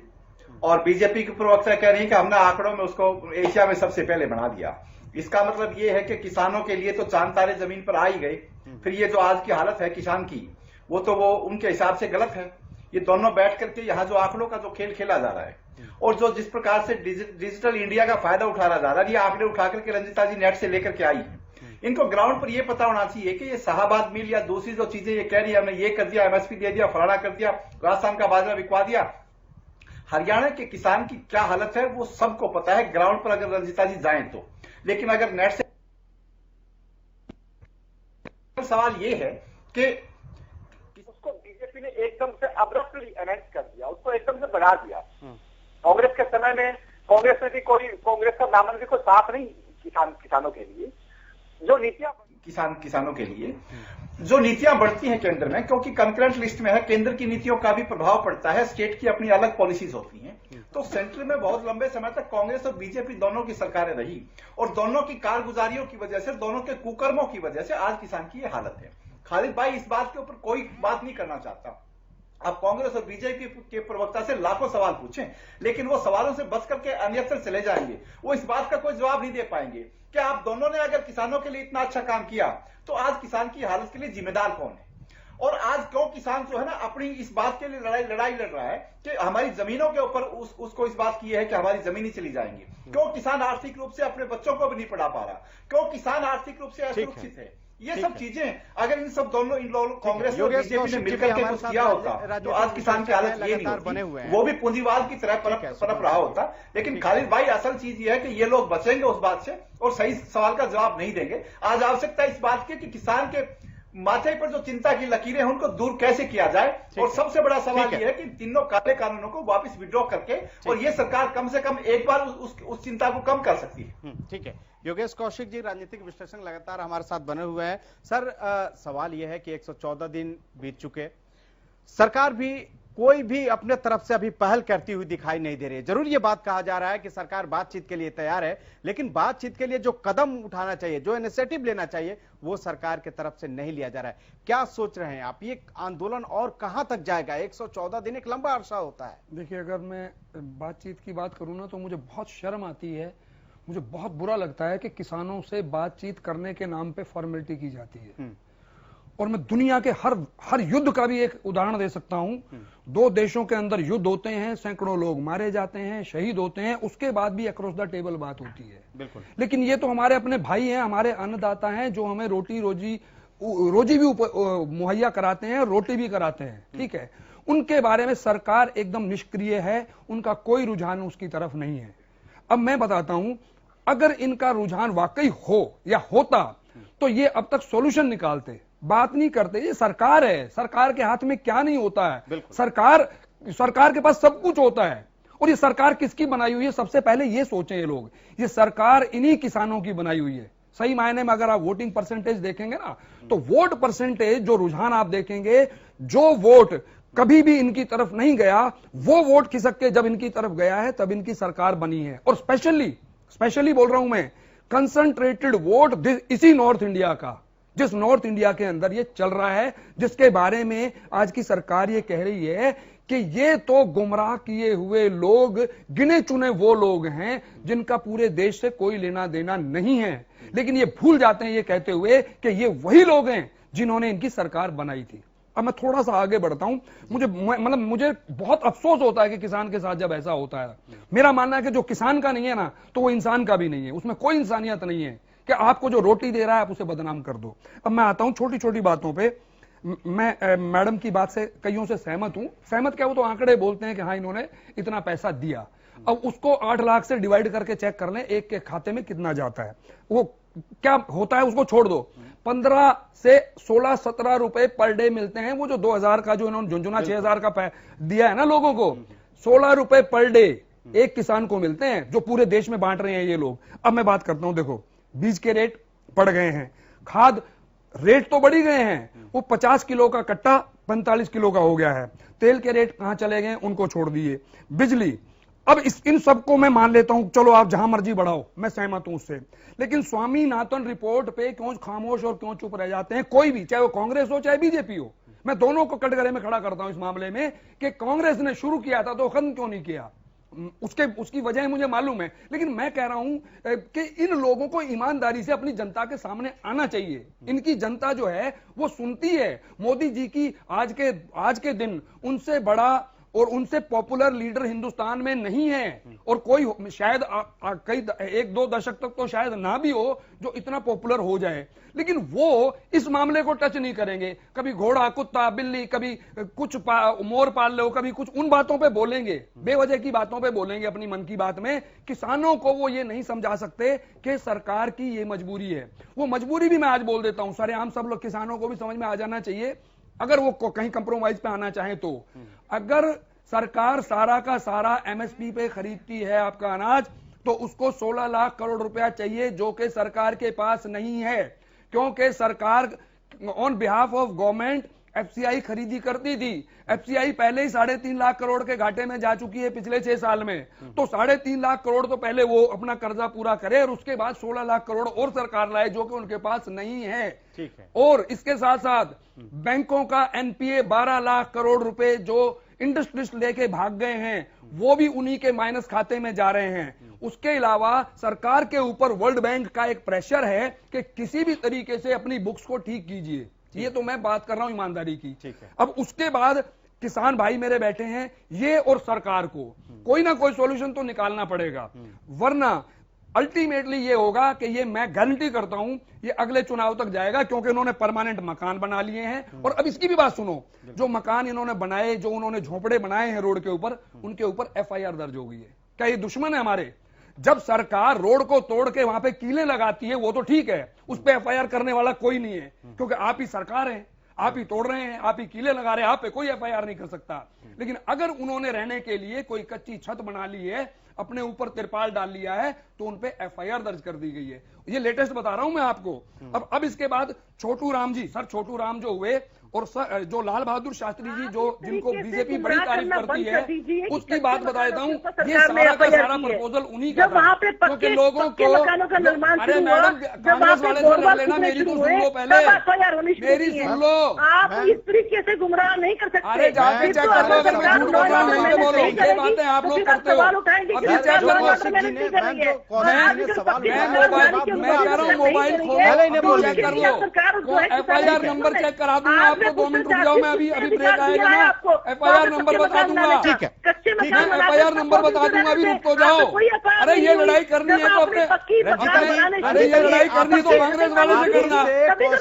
और बीजेपी के प्रवक्ता कह रही है कि हमने आंकड़ों में उसको एशिया में सबसे पहले बना दिया। इसका मतलब ये है कि किसानों के लिए तो चांद तारे जमीन पर आ ही गए। फिर ये जो आज की हालत है किसान की, वो तो वो उनके हिसाब से गलत है। ये दोनों बैठ करके यहाँ जो आंकड़ों का जो खेल खेला जा रहा है, और जो जिस प्रकार से डिजिटल इंडिया का फायदा उठाया जा रहा है, ये आंकड़े उठा करके रंजीता जी नेट से लेकर के आई है। इनको ग्राउंड पर ये पता होना चाहिए कि ये शाहबाद मिल या दूसरी जो चीजें ये कह रही है, हमने ये कर दिया, एमएसपी दे दिया, फलाना कर दिया, राजस्थान का बाजरा बिकवा दिया, हरियाणा के किसान की क्या हालत है वो सबको पता है ग्राउंड पर, अगर रंजीता जी जाएं तो। लेकिन अगर नेट से सवाल ये है कि उसको बीजेपी ने एकदम से अब्रप्टली अनाउंस कर दिया, उसको एकदम से बढ़ा दिया। कांग्रेस के समय में कांग्रेस में भी कोई, कांग्रेस का दामन भी कोई साफ नहीं किसानों के लिए। जो नीतियां किसानों के लिए जो नीतियां बढ़ती हैं केंद्र में, क्योंकि कंकरेंट लिस्ट में है, केंद्र की नीतियों का भी प्रभाव पड़ता है, स्टेट की अपनी अलग पॉलिसीज होती हैं। तो सेंट्रल में बहुत लंबे समय तक कांग्रेस और बीजेपी दोनों की सरकारें रही, और दोनों की कारगुजारियों की वजह से, दोनों के कुकर्मों की वजह से आज किसान की ये हालत है। खालिद भाई, इस बात के ऊपर कोई बात नहीं करना चाहता। आप कांग्रेस और बीजेपी के प्रवक्ता से लाखों सवाल पूछें, लेकिन वो सवालों से बच करके अन्यत्र चले जाएंगे। वो इस बात का कोई जवाब नहीं दे पाएंगे कि आप दोनों ने अगर किसानों के लिए इतना अच्छा काम किया, तो आज किसान की हालत के लिए जिम्मेदार कौन है? और आज क्यों किसान जो है ना अपनी इस बात के लिए लड़ाई लड़ रहा है कि हमारी जमीनों के ऊपर उसको इस बात की है कि हमारी जमीन चली जाएंगी? क्यों किसान आर्थिक रूप से अपने बच्चों को भी नहीं पढ़ा पा रहा? क्यों किसान आर्थिक रूप से असुरक्षित है? ये सब चीजें अगर इन सब दोनों इन लोगों कांग्रेस और बीजेपी ने मिलकर के कुछ किया होता, तो आज किसान की हालत ये नहीं होती, वो भी पूंजीवाद की तरह पनप रहा होता। लेकिन खालिद भाई, असल चीज ये है कि ये लोग बचेंगे उस बात से और सही सवाल का जवाब नहीं देंगे। आज आवश्यकता इस बात की कि किसान के माथे पर जो चिंता की लकीरें हैं उनको दूर कैसे किया जाए, और सबसे बड़ा सवाल यह है कि तीनों काले कानूनों को वापस विड्रॉ करके, और ये सरकार कम से कम एक बार उस चिंता को कम कर सकती है। ठीक है, योगेश कौशिक जी, राजनीतिक विश्लेषण लगातार हमारे साथ बने हुए हैं। सर, सवाल यह है कि 114 दिन बीत चुके, सरकार भी कोई भी अपने तरफ से अभी पहल करती हुई दिखाई नहीं दे रही है। जरूर ये बात कहा जा रहा है कि सरकार बातचीत के लिए तैयार है, लेकिन बातचीत के लिए जो कदम उठाना चाहिए, जो इनिशिएटिव लेना चाहिए, वो सरकार की तरफ से नहीं लिया जा रहा है। क्या सोच रहे हैं आप, ये आंदोलन और कहां तक जाएगा? 114 दिन एक लंबा अरसा होता है। देखिए, अगर मैं बातचीत की बात करूं ना, तो मुझे बहुत शर्म आती है, मुझे बहुत बुरा लगता है कि किसानों से बातचीत करने के नाम पे फॉर्मेलिटी की जाती है। और मैं दुनिया के हर युद्ध का भी एक उदाहरण दे सकता हूं। दो देशों के अंदर युद्ध होते हैं, सैकड़ों लोग मारे जाते हैं, शहीद होते हैं, उसके बाद भी अक्रॉस द टेबल बात होती है। बिल्कुल। लेकिन ये तो हमारे अपने भाई हैं, हमारे अन्नदाता हैं, जो हमें रोजी भी मुहैया कराते हैं, रोटी भी कराते हैं। ठीक है, उनके बारे में सरकार एकदम निष्क्रिय है, उनका कोई रुझान उसकी तरफ नहीं है। अब मैं बताता हूं, अगर इनका रुझान वाकई हो या होता, तो ये अब तक सॉल्यूशन निकालते, बात नहीं करते। ये सरकार है, सरकार के हाथ में क्या नहीं होता है। सरकार के पास सब कुछ होता है। और ये सरकार किसकी बनाई हुई है, सबसे पहले ये सोचें ये लोग। ये सरकार इन्हीं किसानों की बनाई हुई है। सही मायने में अगर आप वोटिंग परसेंटेज देखेंगे ना, तो वोट परसेंटेज, जो रुझान आप देखेंगे, जो वोट कभी भी इनकी तरफ नहीं गया, वो वोट खिसक के जब इनकी तरफ गया है, तब इनकी सरकार बनी है। और स्पेशली बोल रहा हूं मैं, कंसंट्रेटेड वोट इसी नॉर्थ इंडिया का, जिस नॉर्थ इंडिया के अंदर ये चल रहा है, जिसके बारे में आज की सरकार ये कह रही है कि ये तो गुमराह किए हुए लोग, गिने चुने वो लोग हैं जिनका पूरे देश से कोई लेना देना नहीं है, लेकिन ये भूल जाते हैं ये कहते हुए कि ये वही लोग हैं जिन्होंने इनकी सरकार बनाई थी। अब मैं थोड़ा सा आगे बढ़ता हूं। मुझे बहुत अफसोस होता है कि किसान के साथ जब ऐसा होता है। मेरा मानना है कि जो किसान का नहीं है ना, तो वो इंसान का भी नहीं है, उसमें कोई इंसानियत नहीं है कि आपको जो रोटी दे रहा है आप उसे बदनाम कर दो। अब मैं आता हूं छोटी छोटी बातों पे। मैं मैडम की बात से कईयों से सहमत हूं। सहमत क्या, वो तो आंकड़े बोलते हैं कि हाँ इन्होंने इतना पैसा दिया। अब उसको 8 लाख से डिवाइड करके चेक कर लें एक के खाते में कितना जाता है, वो क्या होता है उसको छोड़ दो। 15 से 16-17 रुपए पर डे मिलते हैं। वो जो 2000 का जो इन्होंने झुंझुना 6000 का दिया है ना लोगों को, 16 रुपए पर डे एक किसान को मिलते हैं, जो पूरे देश में बांट रहे हैं ये लोग। अब मैं बात करता हूं, देखो बीज के रेट बढ़ गए हैं, खाद रेट तो बढ़ी गए हैं, वो 50 किलो का कट्टा 45 किलो का हो गया है। तेल के रेट कहां चले गए, उनको छोड़ दिए। बिजली, अब इन सबको मैं मान लेता हूं, चलो आप जहां मर्जी बढ़ाओ, मैं सहमत हूं उससे, लेकिन स्वामीनाथन रिपोर्ट पे क्यों खामोश और क्यों चुप रह जाते हैं कोई भी, चाहे वो कांग्रेस हो चाहे बीजेपी हो। मैं दोनों को कटघरे में खड़ा करता हूं इस मामले में कि कांग्रेस ने शुरू किया था तो खत्म क्यों नहीं किया, उसकी वजह मुझे मालूम है, लेकिन मैं कह रहा हूं कि इन लोगों को ईमानदारी से अपनी जनता के सामने आना चाहिए। इनकी जनता जो है वो सुनती है। मोदी जी की आज के दिन उनसे बड़ा और उनसे पॉपुलर लीडर हिंदुस्तान में नहीं है, और कोई शायद कई 1-2 दशक तक तो शायद ना भी हो जो इतना पॉपुलर हो जाए, लेकिन वो इस मामले को टच नहीं करेंगे। कभी घोड़ा, कुत्ता, बिल्ली, कभी कुछ मोर पाल लो, कभी कुछ, उन बातों पे बोलेंगे, बेवजह की बातों पे बोलेंगे अपनी मन की बात में। किसानों को वो ये नहीं समझा सकते कि सरकार की ये मजबूरी है। वो मजबूरी भी मैं आज बोल देता हूं, सरेआम सब लोग किसानों को भी समझ में आ जाना चाहिए, अगर वो कहीं कंप्रोमाइज पे आना चाहे तो। अगर सरकार सारा का सारा एमएसपी पे खरीदती है आपका अनाज, तो उसको 16 लाख करोड़ रुपया चाहिए, जो कि सरकार के पास नहीं है, क्योंकि सरकार on behalf of government FCI खरीदी करती थी। एफसीआई पहले ही 3.5 लाख करोड़ के घाटे में जा चुकी है पिछले 6 साल में, तो 3.5 लाख करोड़ तो पहले वो अपना कर्जा पूरा करे और उसके बाद 16 लाख करोड़ और सरकार लाए, जो कि उनके पास नहीं है। ठीक है। और इसके साथ साथ बैंकों का एनपीए 12 लाख करोड़ रुपए जो इंडस्ट्रिस्ट लेके भाग गए हैं, वो भी उन्हीं के माइनस खाते में जा रहे हैं। उसके अलावा सरकार के ऊपर वर्ल्ड बैंक का एक प्रेशर है कि किसी भी तरीके से अपनी बुक्स को ठीक कीजिए। ये तो मैं बात कर रहा हूं ईमानदारी की। अब उसके बाद किसान भाई मेरे बैठे हैं, ये और सरकार को कोई ना कोई सॉल्यूशन तो निकालना पड़ेगा, वरना अल्टीमेटली ये होगा कि ये मैं गारंटी करता हूं ये अगले चुनाव तक जाएगा, क्योंकि इन्होंने परमानेंट मकान बना लिए हैं। और अब इसकी भी बात सुनो, जो मकान इन्होंने बनाए, जो उन्होंने झोपड़े बनाए हैं रोड के ऊपर, उनके ऊपर एफआईआर दर्ज हो गई है। क्या ये दुश्मन है हमारे? जब सरकार रोड को तोड़ के वहां पे कीलें लगाती है वो तो ठीक है, उस पर एफआईआर करने वाला कोई नहीं है, क्योंकि आप ही सरकार है, आप ही तोड़ रहे हैं, आप ही कीले लगा रहे हैं, आप पे कोई एफआईआर नहीं कर सकता। लेकिन अगर उन्होंने रहने के लिए कोई कच्ची छत बना ली है, अपने ऊपर तिरपाल डाल लिया है, तो उन पे एफआईआर दर्ज कर दी गई है। ये लेटेस्ट बता रहा हूं मैं आपको। अब इसके बाद छोटू राम जी, सर छोटू राम जो हुए, और जो लाल बहादुर शास्त्री जी जो जिनको बीजेपी बड़ी तारीफ करती है, उसकी बात बता देता हूँ। ये सारा का सारा प्रपोजल उन्हीं का था, क्योंकि लोगों को, अरे मैडम कांग्रेस वाले से लड़ लेना, मेरी तो सुन लो पहले, मेरी सुन लो। आप इस तरीके से गुमराह नहीं कर सकते। अरे जाके चेक कर लो, अगर मैं झूठ बोल रहा हूँ नहीं तो बोलो, ये बातें आप लोग करते हो। अभी चेक कर लो, मैं कह रहा हूँ मोबाइल खोलो, चेक कर लो, एफआईआर नंबर चेक करा दूंगा आपको। 2 मिनट रुक जाओ, मैं अभी ब्रेक आएगा ना, एफआईआर नंबर बता दूंगा। ठीक है, मैं एफआईआर नंबर बता दूंगा, अभी रुक तो जाओ। अरे ये लड़ाई करनी है तो अपने, अरे ये लड़ाई करनी तो कांग्रेस वाले से करना,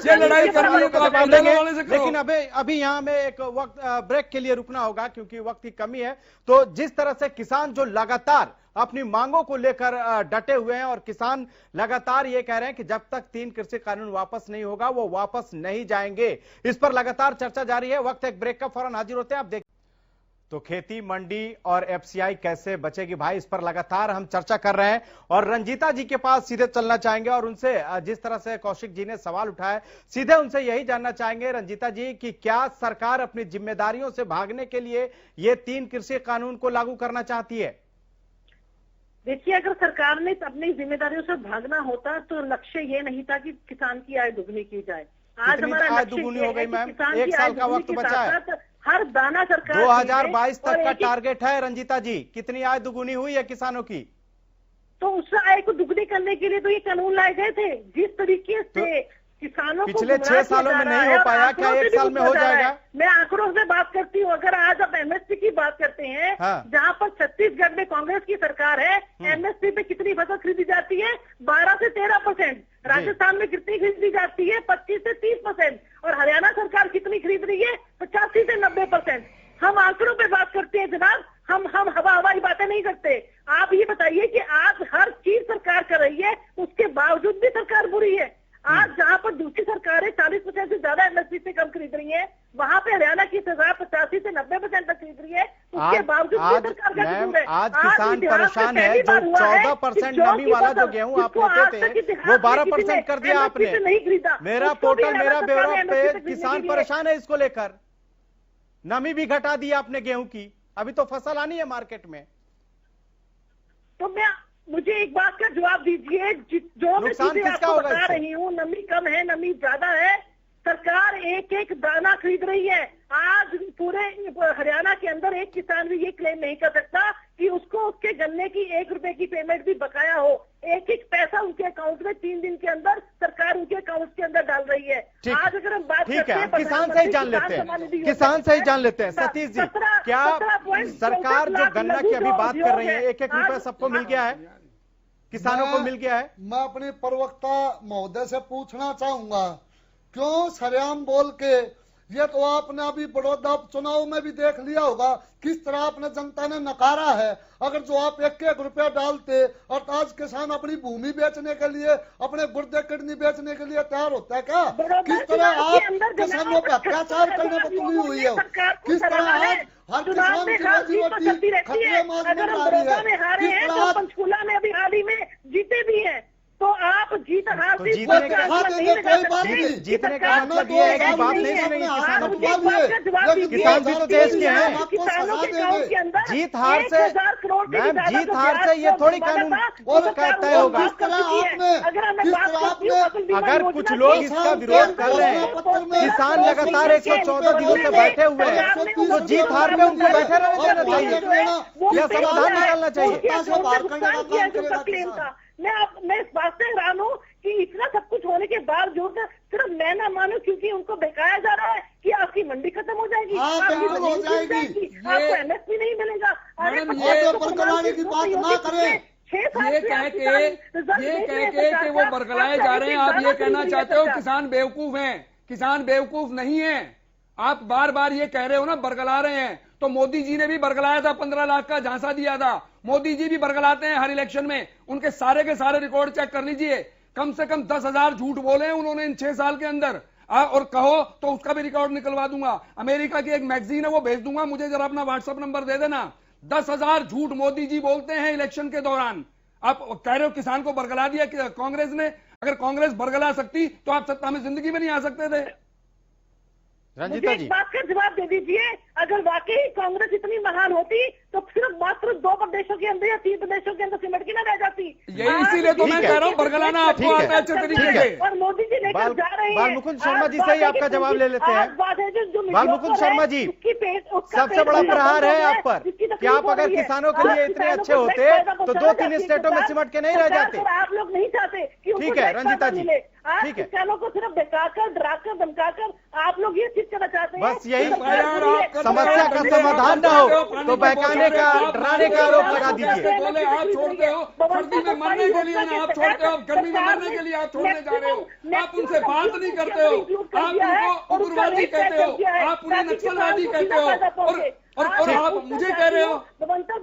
ये लड़ाई करनी है तो आप कांग्रेस वाले से करो। लेकिन अभी यहाँ में एक वक्त ब्रेक के लिए रुकना होगा, क्योंकि वक्त की कमी है। तो जिस तरह से किसान जो लगातार अपनी मांगों को लेकर डटे हुए हैं, और किसान लगातार ये कह रहे हैं कि जब तक 3 कृषि कानून वापस नहीं होगा वो वापस नहीं जाएंगे, इस पर लगातार चर्चा जारी है। वक्त एक ब्रेक का, फौरन हाजिर होते हैं। आप देख, तो खेती मंडी और एफसीआई कैसे बचेगी भाई, इस पर लगातार हम चर्चा कर रहे हैं, और रंजीता जी के पास सीधे चलना चाहेंगे, और उनसे जिस तरह से कौशिक जी ने सवाल उठाया, सीधे उनसे यही जानना चाहेंगे रंजीता जी कि क्या सरकार अपनी जिम्मेदारियों से भागने के लिए ये 3 कृषि कानून को लागू करना चाहती है? देखिए, अगर सरकार ने अपनी जिम्मेदारियों से भागना होता तो लक्ष्य ये नहीं था कि किसान की आय दुगनी की जाए। आज हमारा आय दुगनी हो गई मैम, 1 साल का वक्त बचा है। हर दाना सरकार 2022 तक का टारगेट है रंजीता जी, कितनी आय दुगुनी हुई है किसानों की? तो उस आय को दुगनी करने के लिए तो ये कानून लाए गए थे। जिस तरीके से किसानों को पिछले 6 सालों में नहीं हो पाया, क्या 1 साल में हो जाएगा? मैं आंकड़ों से बात करती हूँ। अगर आज आप एमएसपी की बात करते हैं, जहाँ पर छत्तीसगढ़ में कांग्रेस की सरकार है, एमएसपी पे कितनी फसल खरीदी जाती है? 12 से 13%। राजस्थान में कितनी खरीदी जाती है? 25 से 30%। और हरियाणा सरकार कितनी खरीद रही है? 85 से 90%। हम आंकड़ों पे बात करते हैं जनाब, हम हवाई बातें नहीं करते। आप ये बताइए कि आज हर चीज सरकार कर रही है, उसके बावजूद भी सरकार बुरी है। आज जहाँ पर दूसरी सरकारें 40% से ज्यादा एमएसपी से कम खरीद रही है, वहाँ पे हरियाणा की सरकार 85 से 90% तक खरीद रही है, उसके बावजूद भी सरकार का कसूर है। आज किसान परेशान है। जो 14% नमी वाला जो गेहूं आप लेते थे, वो 12% कर दिया आपने। नहीं खरीदा। मेरा पोर्टल मेरा ब्यौरा पे किसान परेशान है इसको लेकर। नमी भी घटा दी आपने गेहूं की, अभी तो फसल आनी है मार्केट में। तो मुझे एक बात का जवाब दीजिए, जो मैं चीजें आपको बता रही हूँ, नमी कम है, नमी ज्यादा है, सरकार एक एक दाना खरीद रही है। आज पूरे हरियाणा के अंदर एक किसान भी ये क्लेम नहीं कर सकता कि उसको उसके गन्ने की 1 रुपए की पेमेंट भी बकाया हो। एक एक पैसा उनके अकाउंट में 3 दिन के अंदर सरकार उनके अकाउंट के अंदर डाल रही है। आज अगर हम बात करते हैं, किसान से ही जान लेते हैं, किसान से ही जान लेते हैं। सतीश जी, क्या सरकार जो गन्ना की अभी बात कर रही है, 1-1 रुपया सबको मिल गया है, किसानों को मिल गया है? मैं अपने प्रवक्ता महोदय से पूछना चाहूंगा, क्यों सरेआम बोल के, ये तो आपने अभी बड़ौदा चुनाव में भी देख लिया होगा किस तरह आपने जनता ने नकारा है। अगर जो आप 1-1 रुपया डालते और आज किसान अपनी भूमि बेचने के लिए, अपने गुर्दे किडनी बेचने के लिए तैयार होता है क्या? किस तरह आप किसानों पर अत्याचार करने पर तुली हुई है? किस तरह आज हर किसान की रोजी रोटी खतरे में आ रही है? पंचकूला में अभी हाल ही में जीते भी है, तो आप जीत हार से जीतने का मतलब ये है कि बात नहीं सुनेंगे किसानों की। किसान भी तो देश के हैं। जीत हार से मैम, जीत हार से ये थोड़ी कानून तय होगा। अगर कुछ लोग इसका विरोध कर रहे हैं, किसान लगातार 114 दिनों से बैठे हुए हैं, तो जीत हार में उनको बैठे रहना देना चाहिए या समाधान निकालना चाहिए। मैं इस बात से हैरान हूँ कि इतना सब कुछ होने के बावजूद सिर्फ मैं ना मानूं क्योंकि उनको बहकाया जा रहा है कि आपकी मंडी खत्म हो जाएगी, आपकी आपको एमएसपी नहीं मिलेगा। बरकरारी की बात ना करें। ये कह के कि वो बरकराए जा रहे हैं, आप ये कहना चाहते हो किसान बेवकूफ हैं? किसान बेवकूफ नहीं है। आप बार बार ये कह रहे हो ना बरगला रहे हैं, तो मोदी जी ने भी बरगलाया था, 15 लाख का झांसा दिया था। मोदी जी भी बरगलाते हैं हर इलेक्शन में, उनके सारे के सारे रिकॉर्ड चेक कर लीजिए। कम से कम 10,000 झूठ बोले हैं उन्होंने इन 6 साल के अंदर। और कहो तो उसका भी रिकॉर्ड निकलवा दूंगा। अमेरिका की एक मैगजीन है, वो भेज दूंगा, मुझे जरा अपना व्हाट्सएप नंबर दे देना। 10,000 झूठ मोदी जी बोलते हैं इलेक्शन के दौरान। आप कह रहे हो किसान को बरगला दिया कांग्रेस ने। अगर कांग्रेस बरगला सकती तो आप सत्ता में जिंदगी में नहीं आ सकते थे। रंजीता जी, इस बात का जवाब दे दीजिए, अगर वाकई कांग्रेस इतनी महान होती तो सिर्फ मात्र 2 प्रदेशों के अंदर या 3 प्रदेशों के अंदर सिमट के ना रह जाती। यही इसीलिए तो मैं कह रहा हूँ बरगलाना आपको आता है अच्छे तरीके से। और मोदी जी लेकर जा रहे हैं। बालमुकुंद शर्मा जी से ही आपका जवाब ले लेते हैं। बालमुकुंद शर्मा जी, सबसे बड़ा प्रहार है आप पर कि आप अगर किसानों के लिए इतने अच्छे होते तो 2-3 स्टेटों में सिमट के नहीं रह जाते। आप लोग नहीं चाहते। ठीक है रंजीता जी, ठीक है। किसानों को सिर्फ बहकाकर, डराकर, धमकाकर आप लोग ये चीज करना चाहते हैं। बस यही समस्या का समाधान न हो तो बहकाने का, डराने का आरोप लगा दीजिए। बोले आप छोड़ते हो सर्दी में मरने के लिए ना, आप छोड़ते हो गर्मी में मरने के लिए आप छोड़ने जा रहे हो। आप उनसे बात नहीं करते हो, आप उनको उग्रवादी कहते हो, आप उन्हें नक्सलवादी कहते हो। और आप मुझे कह रहे हो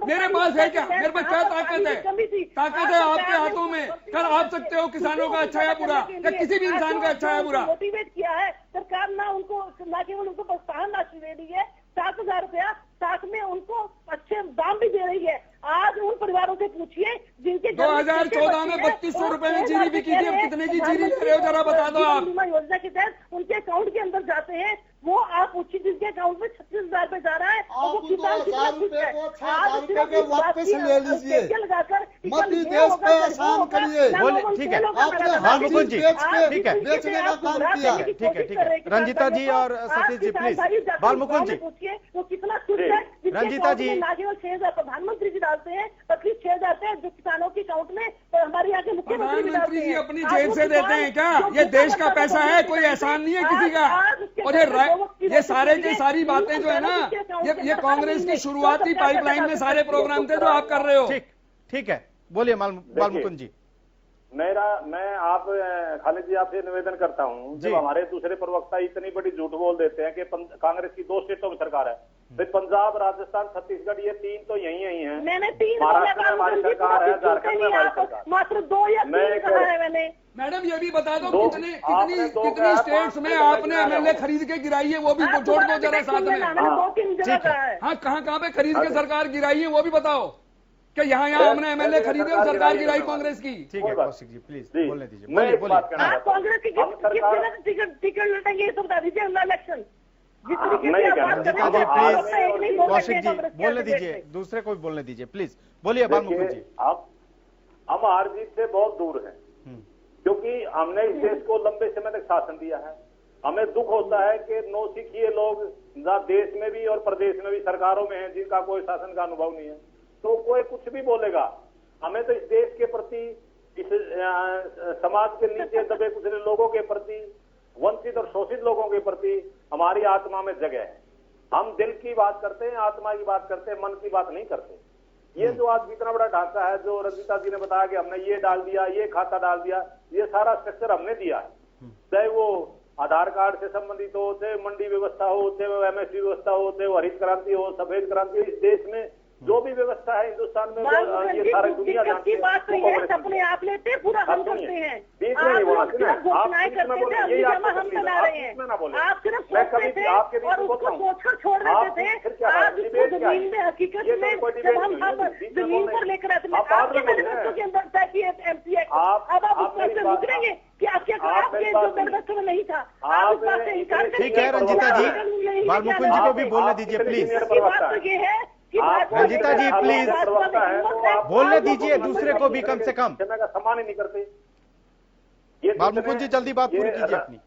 मेरे पास है क्या? मेरे पास क्या ताकत है? ताकत है आपके हाथों में। कर आप सकते हो किसानों का अच्छा या बुरा, या किसी भी इंसान का अच्छा या बुरा। मोटिवेट किया है सरकार, ना उनको ना केवल उनको प्रोत्साहन राशि दे रही है 7,000 रुपया, साथ में उनको अच्छे दाम भी दे रही है। आज उन परिवारों से पूछिए जिनके 2014 में 3200 रुपए में जीरी बिकी थी, अब कितने की जीरी ले रहे हो जरा बता दो आप। बीमा योजना के तहत उनके अकाउंट के अंदर जाते हैं, वो आप पूछिए जिनके अकाउंट में 36,000 रुपए जा रहा है, और वो किसान कितना खुश है। वापस ले लीजिए। मत ही देश पे आसान करिए। ठीक है, आपने बाल मुकुंद जी, ठीक है, बेचने का काम किया है। ठीक है। रंजीता जी और सतीश जी प्लीज। बाल मुकुंद जी, वो कितना खुश है। रंजीता जी, केवल 6,000 प्रधानमंत्री जी डालते हैं, तकलीफ 6 जाते हैं जो किसानों के अकाउंट में, तो हमारे यहाँ के मुख्यमंत्री भी डालते हैं। अपनी जेब से देते हैं क्या? ये देश का पैसा है, कोई एहसान नहीं है किसी का। और ये सारे की सारी बातें जो है ना, ये कांग्रेस की शुरुआती पाइपलाइन में सारे प्रोग्राम थे जो आप कर रहे हो। ठीक है, बोलिए बाल मुकुंद जी। मैं आप खालिद जी आपसे निवेदन करता हूं, जब हमारे दूसरे प्रवक्ता इतनी बड़ी झूठ बोल देते हैं कि कांग्रेस की 2 स्टेटों में सरकार है, फिर पंजाब, राजस्थान, छत्तीसगढ़ ये 3 तो यही हैं। मैंने 3 महाराष्ट्र में हमारी सरकार है, झारखंड में हमारी सरकार, मात्र 2 या 3 कहा है मैंने। मैडम ये भी बता दो कितनी स्टेट्स में आपने एमएलए खरीद के गिराई है, वो भी जोड़ दो जरा साथ में। हाँ, कहाँ पे खरीद के सरकार गिराई है वो भी बताओ कि यहाँ हमने एमएलए खरीदे और सरकार गिराई कांग्रेस की। ठीक है कौशिक जी प्लीज बोलने दीजिए। कांग्रेस की टिकट लटेंगे तो बता दीजिए इलेक्शन। कौशिक जी बोलने दीजिए, दूसरे को भी बोलने दीजिए प्लीज। बोलिए बाल मुकुंद जी। हम हार जीत से बहुत दूर हैं, क्योंकि हमने इस देश को लंबे समय तक शासन दिया है। हमें दुख होता है कि नौसिखिए लोग देश में भी और प्रदेश में भी सरकारों में हैं जिनका कोई शासन का अनुभव नहीं है, तो कोई कुछ भी बोलेगा। हमें तो इस देश के प्रति, इस समाज के नीचे दबे कुचले लोगों के प्रति, वंचित और शोषित लोगों के प्रति हमारी आत्मा में जगह है। हम दिल की बात करते हैं, आत्मा की बात करते हैं, मन की बात नहीं करते। ये जो आज इतना बड़ा ढांचा है, जो रंजीता जी ने बताया कि हमने ये डाल दिया, ये खाता डाल दिया, ये सारा स्ट्रक्चर हमने दिया है। चाहे वो आधार कार्ड से संबंधित हो, चाहे मंडी व्यवस्था हो, चाहे वो एमएसपी व्यवस्था हो, चाहे वो हरित क्रांति हो, सफेद क्रांति हो, इस देश में जो भी व्यवस्था है हिंदुस्तान में, ये सारी दुनिया जानती है। बात तो ये अपने आप लेते हैं, पूरा हम करते हैं। बीच में नहीं बोला, घोषणाएं करते थे, अभी जमा हम बना रहे हैं। आप सिर्फ सोचते थे और उसको सोचकर छोड़ देते थे। आज उसको जमीन में, हकीकत में जब हम जमीन पर लेकर आते हैं, आपके मैनिफेस्टो के अंदर तय किए एमपी एक्ट, अब आप उस पर से मुकरेंगे कि आपके जो मैनिफेस्टो में नहीं था, आप उस बात से इनकार करेंगे। ठीक है रंजीता जी, बाल मुकुंद जी को भी बोलने दीजिए प्लीज। बात तो ये है, रंजीता जी प्लीज बोलने दीजिए दूसरे को भी कम से कम। सम्मान ही नहीं करते। बाल मुकुंद जी जल्दी बात पूरी कीजिए अपनी।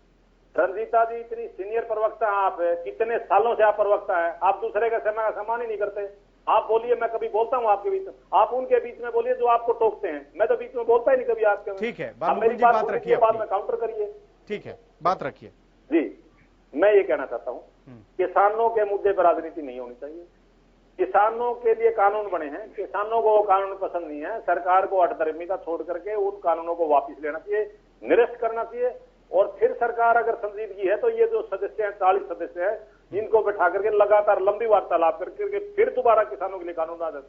रंजीता जी इतनी सीनियर प्रवक्ता हैं आप, कितने सालों से आप प्रवक्ता हैं, आप दूसरे का समय का सम्मान ही नहीं करते। आप बोलिए, मैं कभी बोलता हूँ आपके बीच में, आप उनके बीच में बोलिए जो आपको टोकते हैं। मैं तो बीच में बोलता ही नहीं कभी आपके। ठीक है, मेरी बात रखिए, बाद में काउंटर करिए। ठीक है, बात रखिए जी। मैं ये कहना चाहता हूँ, किसानों के मुद्दे पर राजनीति नहीं होनी चाहिए। किसानों के लिए कानून बने हैं, किसानों को वो कानून पसंद नहीं है। सरकार को हठधर्मिता छोड़ करके उन कानूनों को वापस लेना चाहिए, निरस्त करना चाहिए। और फिर सरकार अगर संजीदगी है तो ये जो सदस्य हैं, 40 सदस्य हैं, इनको बैठा करके लगातार लंबी वार्तालाप करके फिर दोबारा किसानों के लिए कानून आ जाए।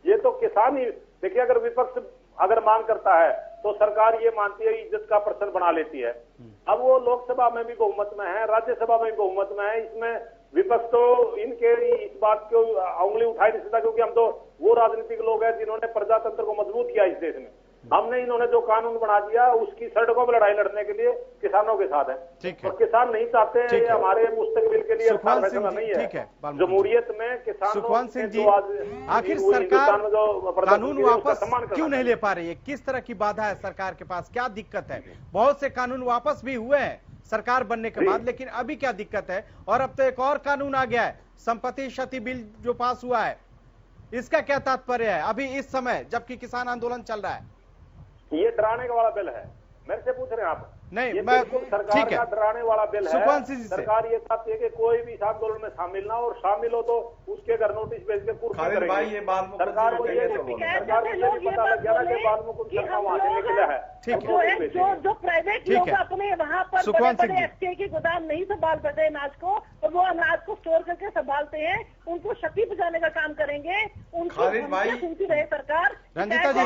ये तो किसान ही देखिए, अगर विपक्ष अगर मांग करता है तो सरकार ये मानती है, इज्जत का प्रश्न बना लेती है। अब वो लोकसभा में भी बहुमत में है, राज्यसभा में भी बहुमत में है, इसमें विपक्ष तो इनके इस बात को उंगली उठाई नहीं सकता, क्योंकि हम तो वो राजनीतिक लोग हैं जिन्होंने प्रजातंत्र को मजबूत किया इस देश में। हमने इन्होंने जो कानून बना दिया उसकी सड़कों पर लड़ाई लड़ने के लिए किसानों के साथ है। और किसान नहीं चाहते हैं हमारे मुस्तकबिल के लिए नहीं है। जमहूरियत में किसान सुखवंत सिंह जी, आखिर सरकार कानून वापस क्यों नहीं ले पा रही है? किस तरह की बाधा है सरकार के पास? क्या दिक्कत है? बहुत से कानून वापस भी हुए हैं सरकार बनने के बाद, लेकिन अभी क्या दिक्कत है? और अब तो एक और कानून आ गया है, संपत्ति क्षति बिल जो पास हुआ है, इसका क्या तात्पर्य है अभी इस समय जबकि किसान आंदोलन चल रहा है? ये डराने वाला बिल है, मेरे से पूछ रहे हैं आप? नहीं, मैं सरकार का डराने वाला बिल है। सरकार ये चाहती है कि कोई भी इस आंदोलन में शामिल ना हो, और शामिल हो तो उसके घर नोटिस भेज के खालिद भाई ये बात सरकार को ये पता लग गया कि बाल मुकुंद शर्मा वहां से निकला है। ठीक है, जो प्राइवेट लोग अपने वहाँ पर बड़े एफसीआई के गोदाम नहीं संभाल पाते अनाज को, तो वो अनाज को स्टोर करके संभालते हैं, उनको क्षति पहुँचाने का काम करेंगे। सुनती रहे सरकार। रंजीता जी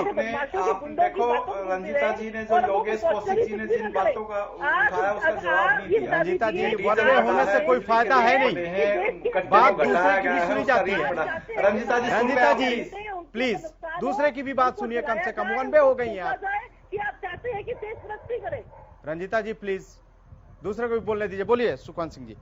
देखो, रंजीता जी ने जो योगेश कौशिक जी ने जिन बातों का उठाया उसका जवाब नहीं दिया। रंजीता जी, बदले होने से कोई फायदा है नहीं, बात दूसरे की भी सुनी जाती है। रंजीता जी प्लीज दूसरे की भी बात सुनिए, कम से कम 1 हो गई है आप। कि आप चाहते हैं कि देश तरक्की करे। रंजीता जी प्लीज दूसरे को भी बोलने दीजिए। बोलिए सुखवंत सिंह जी।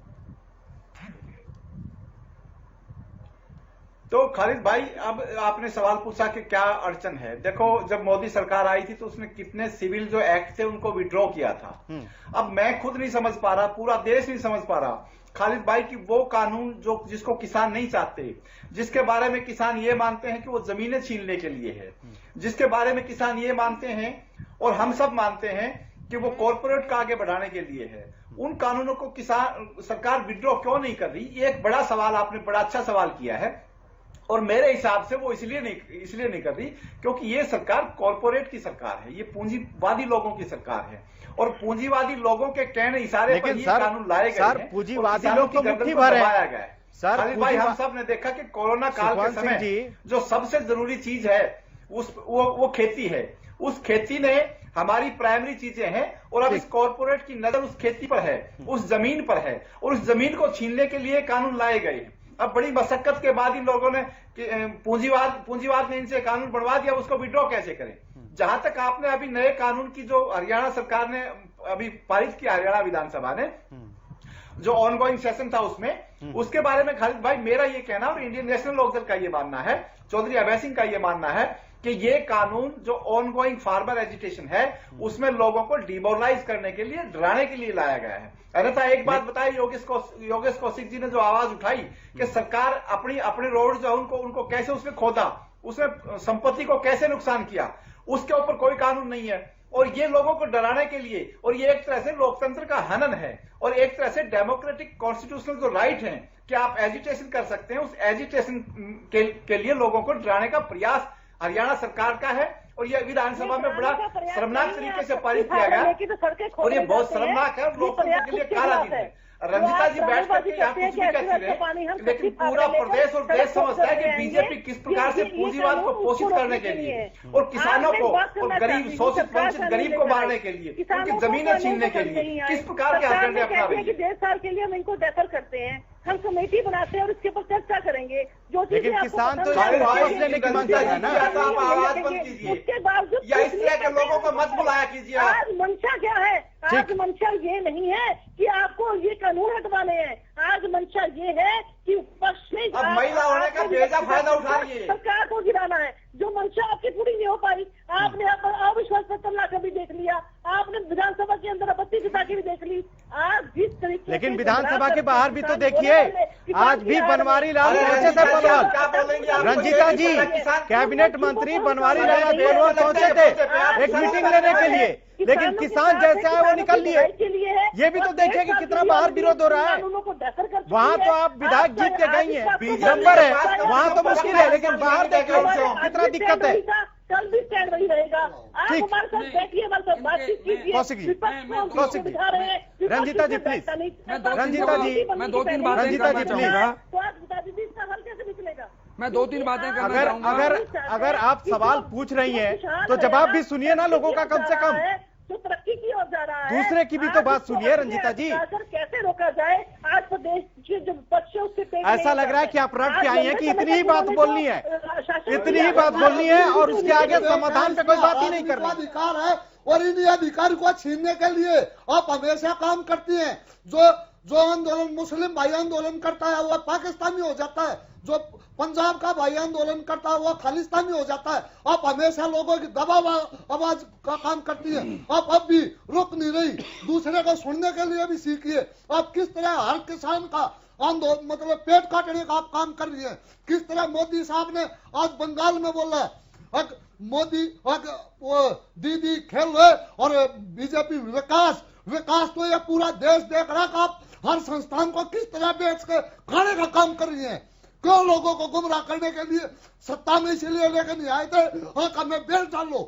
तो खालिद भाई, अब आपने सवाल पूछा कि क्या अड़चन है। देखो, जब मोदी सरकार आई थी तो उसने कितने सिविल जो एक्ट थे उनको विड्रॉ किया था। अब मैं खुद नहीं समझ पा रहा, पूरा देश नहीं समझ पा रहा खालिद भाई कि वो कानून जो जिसको किसान नहीं चाहते, जिसके बारे में किसान ये मानते हैं कि वो जमीनें छीनने के लिए है, जिसके बारे में किसान ये मानते हैं और हम सब मानते हैं कि वो कॉर्पोरेट का आगे बढ़ाने के लिए है, उन कानूनों को किसान सरकार विड्रॉ क्यों नहीं कर रही? ये एक बड़ा सवाल, आपने बड़ा अच्छा सवाल किया है। और मेरे हिसाब से वो इसलिए नहीं कर रही क्योंकि ये सरकार कॉर्पोरेट की सरकार है, ये पूंजीवादी लोगों की सरकार है और पूंजीवादी लोगों के कहने इशारे पर ये कानून लाए गए हैं। पूंजीवादी लोग तो मुट्ठी भर है खालिद भाई, हम सब ने देखा कि कोरोना काल के समय जो सबसे जरूरी चीज है वो खेती है। उस खेती ने हमारी प्राइमरी चीजें हैं और अब इस कॉर्पोरेट की नजर उस खेती पर है, उस जमीन पर है और उस जमीन को छीनने के लिए कानून लाए गए हैं। अब बड़ी मशक्कत के बाद इन लोगों ने पूंजीवाद ने इनसे कानून बनवा दिया, उसको विड्रॉ कैसे करें? जहां तक आपने अभी नए कानून की जो हरियाणा सरकार ने अभी पारित किया, हरियाणा विधानसभा ने, जो ऑनगोइंग सेशन था उसमें, उसके बारे में खालिद भाई मेरा ये कहना और इंडियन नेशनल लोकदल का ये मानना है, चौधरी अभय सिंह का ये मानना है कि ये कानून जो ऑनगोइंग फार्मर एजिटेशन है उसमें लोगों को डिमोरलाइज करने के लिए, डराने के लिए लाया गया है। अन्यथा एक बात बताइए, योगेश कौशिक जी ने जो आवाज उठाई कि सरकार अपने रोड जो उनको कैसे उसमें खोदा, उसमें संपत्ति को कैसे नुकसान किया, उसके ऊपर कोई कानून नहीं है और ये लोगों को डराने के लिए, और ये एक तरह से लोकतंत्र का हनन है और एक तरह से डेमोक्रेटिक कॉन्स्टिट्यूशनल जो राइट है कि आप एजिटेशन कर सकते हैं, उस एजिटेशन के लिए लोगों को डराने का प्रयास हरियाणा सरकार का है और ये विधानसभा में बड़ा शर्मनाक तरीके से पारित किया गया और ये बहुत शर्मनाक है और लोकतंत्र के लिए काला दिन है। रंजिता जी बैठ करके यहाँ कुछ भी कहती रहे, लेकिन पूरा प्रदेश और देश समझता है कि बीजेपी किस प्रकार से पूंजीवाद को पोषित करने के लिए और किसानों को और गरीब, शोषित वंचित गरीब को मारने के लिए, उनकी जमीनें छीनने के लिए किस प्रकार के हथकंडे अपना रही है। 1.5 साल के लिए हम इनको डेफर करते हैं, हम कमेटी बनाते हैं और इसके ऊपर चर्चा करेंगे। जो लेकिन किसान तो वापस लेने की मांग कर रहा है ना, आप आवाज बंद कीजिए, उसके बावजूद या इस तरह के लोगों को मत बुलाया कीजिए। आज मंशा क्या है? आज मंशा ये नहीं है कि आपको ये कानून हटवाने हैं, आज मंशा ये है कि पक्ष में अब महिला होने का बेजा फायदा उठा रही है, सरकार को गिराना है। जो मंशा आपकी पूरी नहीं हो पाई, आपने अविश्वास पत्र लाकर भी देख लिया, आपने विधानसभा के अंदर आपत्ति जता के भी देख ली। आज जिस तरीके, लेकिन विधानसभा के बाहर भी तो देखिए, आज भी बनवारी लाल पहुंचे थे पलवल। रंजीता जी, कैबिनेट मंत्री बनवारी लाल पलवल पहुंचे थे एक मीटिंग लेने के लिए, लेकिन किसान जैसे है वो निकल लिए। ये भी तो देखिए कि कितना बाहर विरोध हो रहा है। वहाँ तो आप विधायक जीत के गई हैं, नंबर है, वहाँ तो मुश्किल है, लेकिन बाहर देखिए कितना दिक्कत है। कल भी स्टैंड वही रहेगा। आप हमारे साथ बैठिए, हमारे साथ बातचीत कीजिए। रंजीता जी प्लीज, रंजीता जी मैं 2-3 बातें रंजीता जी प्लीज, तो आप बता दीजिए इसका हल कैसे निकलेगा? मैं 2-3 बातें करना चाहूंगा। अगर आप सवाल पूछ रही हैं तो जवाब भी सुनिए ना लोगों का कम से कम। जो तरक्की की ओर जा रहा है, दूसरे की भी तो बात सुनिए रंजीता जी। कैसे रोका जाए? आज प्रदेश के जो पक्ष है उसके ऐसा लग रहा है कि आप रट के आई हैं कि इतनी ही बात बोलनी है, इतनी ही बात बोलनी है और उसके आगे समाधान पे कोई बात ही नहीं करनी। अधिकार है और इन अधिकार को छीनने के लिए आप हमेशा काम करती हैं। जो आंदोलन मुस्लिम भाई आंदोलन करता है वो पाकिस्तानी हो जाता है, जो पंजाब का भाई आंदोलन करता है वो खालिस्तानी हो जाता है। आप हमेशा लोगों की दबाव आवाज का काम करती है। आप अब भी रुक नहीं रही, दूसरे को सुनने के लिए भी सीखिए। आप किस तरह हर किसान का आंदोलन मतलब पेट काटने का आप काम कर रही है। किस तरह मोदी साहब ने आज बंगाल में बोला, मोदी वो दीदी खेल रहे और बीजेपी विकास तो ये पूरा देश देख रहा है। आप हर संस्थान को किस तरह बेच के खाने का काम कर रही है। क्यों लोगों को गुमराह करने के लिए सत्ता में इसीलिए लेकर नहीं आए थे हमें बेच डालो।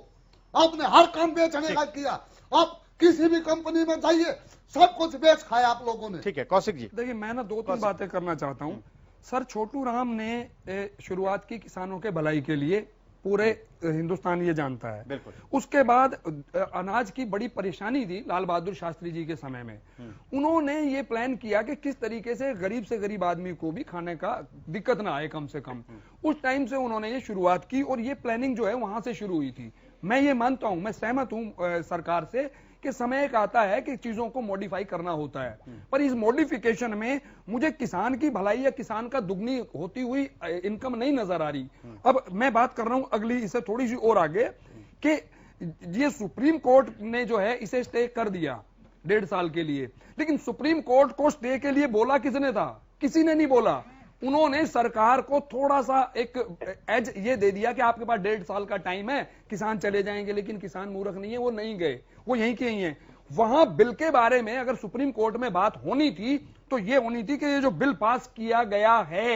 आपने हर काम बेचने का किया। आप किसी भी कंपनी में जाइए, सब कुछ बेच खाया आप लोगों ने। ठीक है कौशिक जी, देखिए मैं ना 2-3 बातें करना चाहता हूँ। सर छोटू राम ने शुरुआत की किसानों के भलाई के लिए, पूरे हिंदुस्तान ये जानता है। बिल्कुल। उसके बाद अनाज की बड़ी परेशानी थी लाल बहादुर शास्त्री जी के समय में। उन्होंने ये प्लान किया कि किस तरीके से गरीब आदमी को भी खाने का दिक्कत ना आए कम से कम। उस टाइम से उन्होंने ये शुरुआत की और ये प्लानिंग जो है वहां से शुरू हुई थी। मैं ये मानता हूं, मैं सहमत हूं सरकार से कि समय एक आता है कि चीजों को मॉडिफाई करना होता है, पर इस मॉडिफिकेशन में मुझे किसान की भलाई या किसान का दुगनी होती हुई इनकम नहीं नजर आ रही। अब मैं बात कर रहा हूं अगली इसे थोड़ी सी और आगे कि ये सुप्रीम कोर्ट ने जो है इसे स्टे कर दिया 1.5 साल के लिए, लेकिन सुप्रीम कोर्ट को स्टे के लिए बोला किसने था? किसी ने नहीं बोला। उन्होंने सरकार को थोड़ा सा एक एज ये दे दिया कि आपके पास 1.5 साल का टाइम है, किसान चले जाएंगे, लेकिन किसान मूर्ख नहीं है, वो नहीं गए, वो यहीं के ही हैं। वहां बिल के बारे में अगर सुप्रीम कोर्ट में बात होनी थी तो ये होनी थी कि ये जो बिल पास किया गया है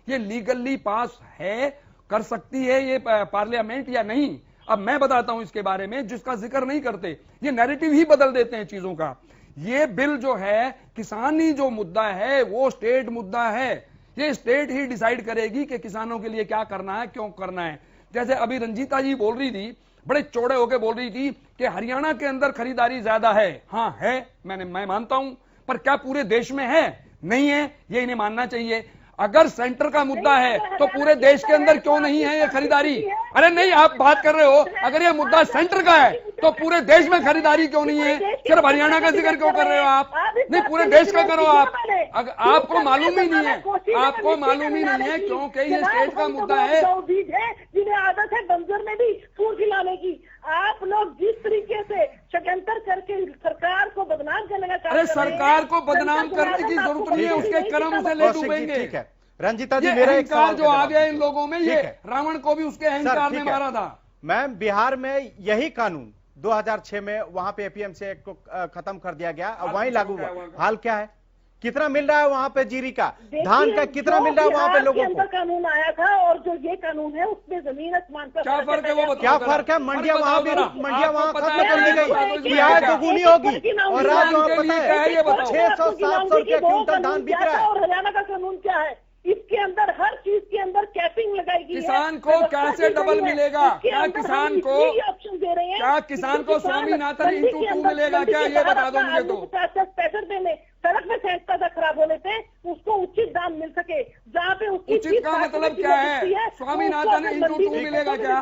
ये लीगली पास है, कर सकती है ये पार्लियामेंट या नहीं। अब मैं बताता हूं इसके बारे में, जिसका जिक्र नहीं करते, ये नैरेटिव ही बदल देते हैं चीजों का। ये बिल जो है किसानी जो मुद्दा है वो स्टेट मुद्दा है, ये स्टेट ही डिसाइड करेगी कि किसानों के लिए क्या करना है, क्यों करना है। जैसे अभी रंजीता जी बोल रही थी, बड़े चौड़े होकर बोल रही थी कि हरियाणा के अंदर खरीदारी ज्यादा है। हाँ है, मैं मानता हूं, पर क्या पूरे देश में है? नहीं है, ये इन्हें मानना चाहिए। अगर सेंटर का मुद्दा है तो पूरे देश के अंदर क्यों नहीं है ये खरीदारी? अरे नहीं, आप बात कर रहे हो, अगर ये मुद्दा सेंटर का है तो पूरे देश में खरीदारी क्यों नहीं है? सिर्फ हरियाणा का जिक्र क्यों कर रहे हो आप? नहीं, पूरे देश का करो आप। आपको मालूम ही नहीं है, आपको मालूम ही नहीं है, क्योंकि ये स्टेट का मुद्दा है। जिन्हें आदत है बंजर में भी फूल खिलाने की, आप लोग जिस तरीके से षड्यंत्र करके सरकार को बदनाम करने का, अरे सरकार को बदनाम करने की जरूरत नहीं है, उसके कर्म से ले डूबेंगे। ठीक है रंजीता जी, मेरा एक अहंकार जो आ गया इन लोगों में, ये रावण को भी उसके अहंकार ने मारा था। मैम, बिहार में यही कानून 2006 में वहां पे एपीएमसी एक्ट को खत्म कर दिया गया, अब वहीं लागू हुआ। हाल क्या है? कितना मिल रहा है वहां पे जीरी का, धान का कितना मिल रहा है वहां पे लोगों को? कानून आया था और जो ये कानून है उसमें जमीन आसमान का क्या फर्क है? वो क्या फर्क है? मंडियां वहां भी, मंडियां वहां खत्म कर दी गई, प्याज दोगुनी होगी और आज वहां पता है 600-700 रुपया क्विंटल धान बिक रहा है। और हरियाणा का कानून क्या है? इसके अंदर हर चीज के अंदर कैपिंग लगाएगी। किसान को कैसे डबल मिलेगा? क्या किसान को ऑप्शन दे रहे हैं? क्या किसान को स्वामीनाथन इंटू 2 मिलेगा क्या? ये बता दो मुझे तो। 50 पैसे देने, सड़क में सेंस पैसा खराब होने पे उसको उचित दाम मिल सके, जहाँ पे उसकी उचित का मतलब क्या है? स्वामीनाथन इंटू 2 मिलेगा क्या?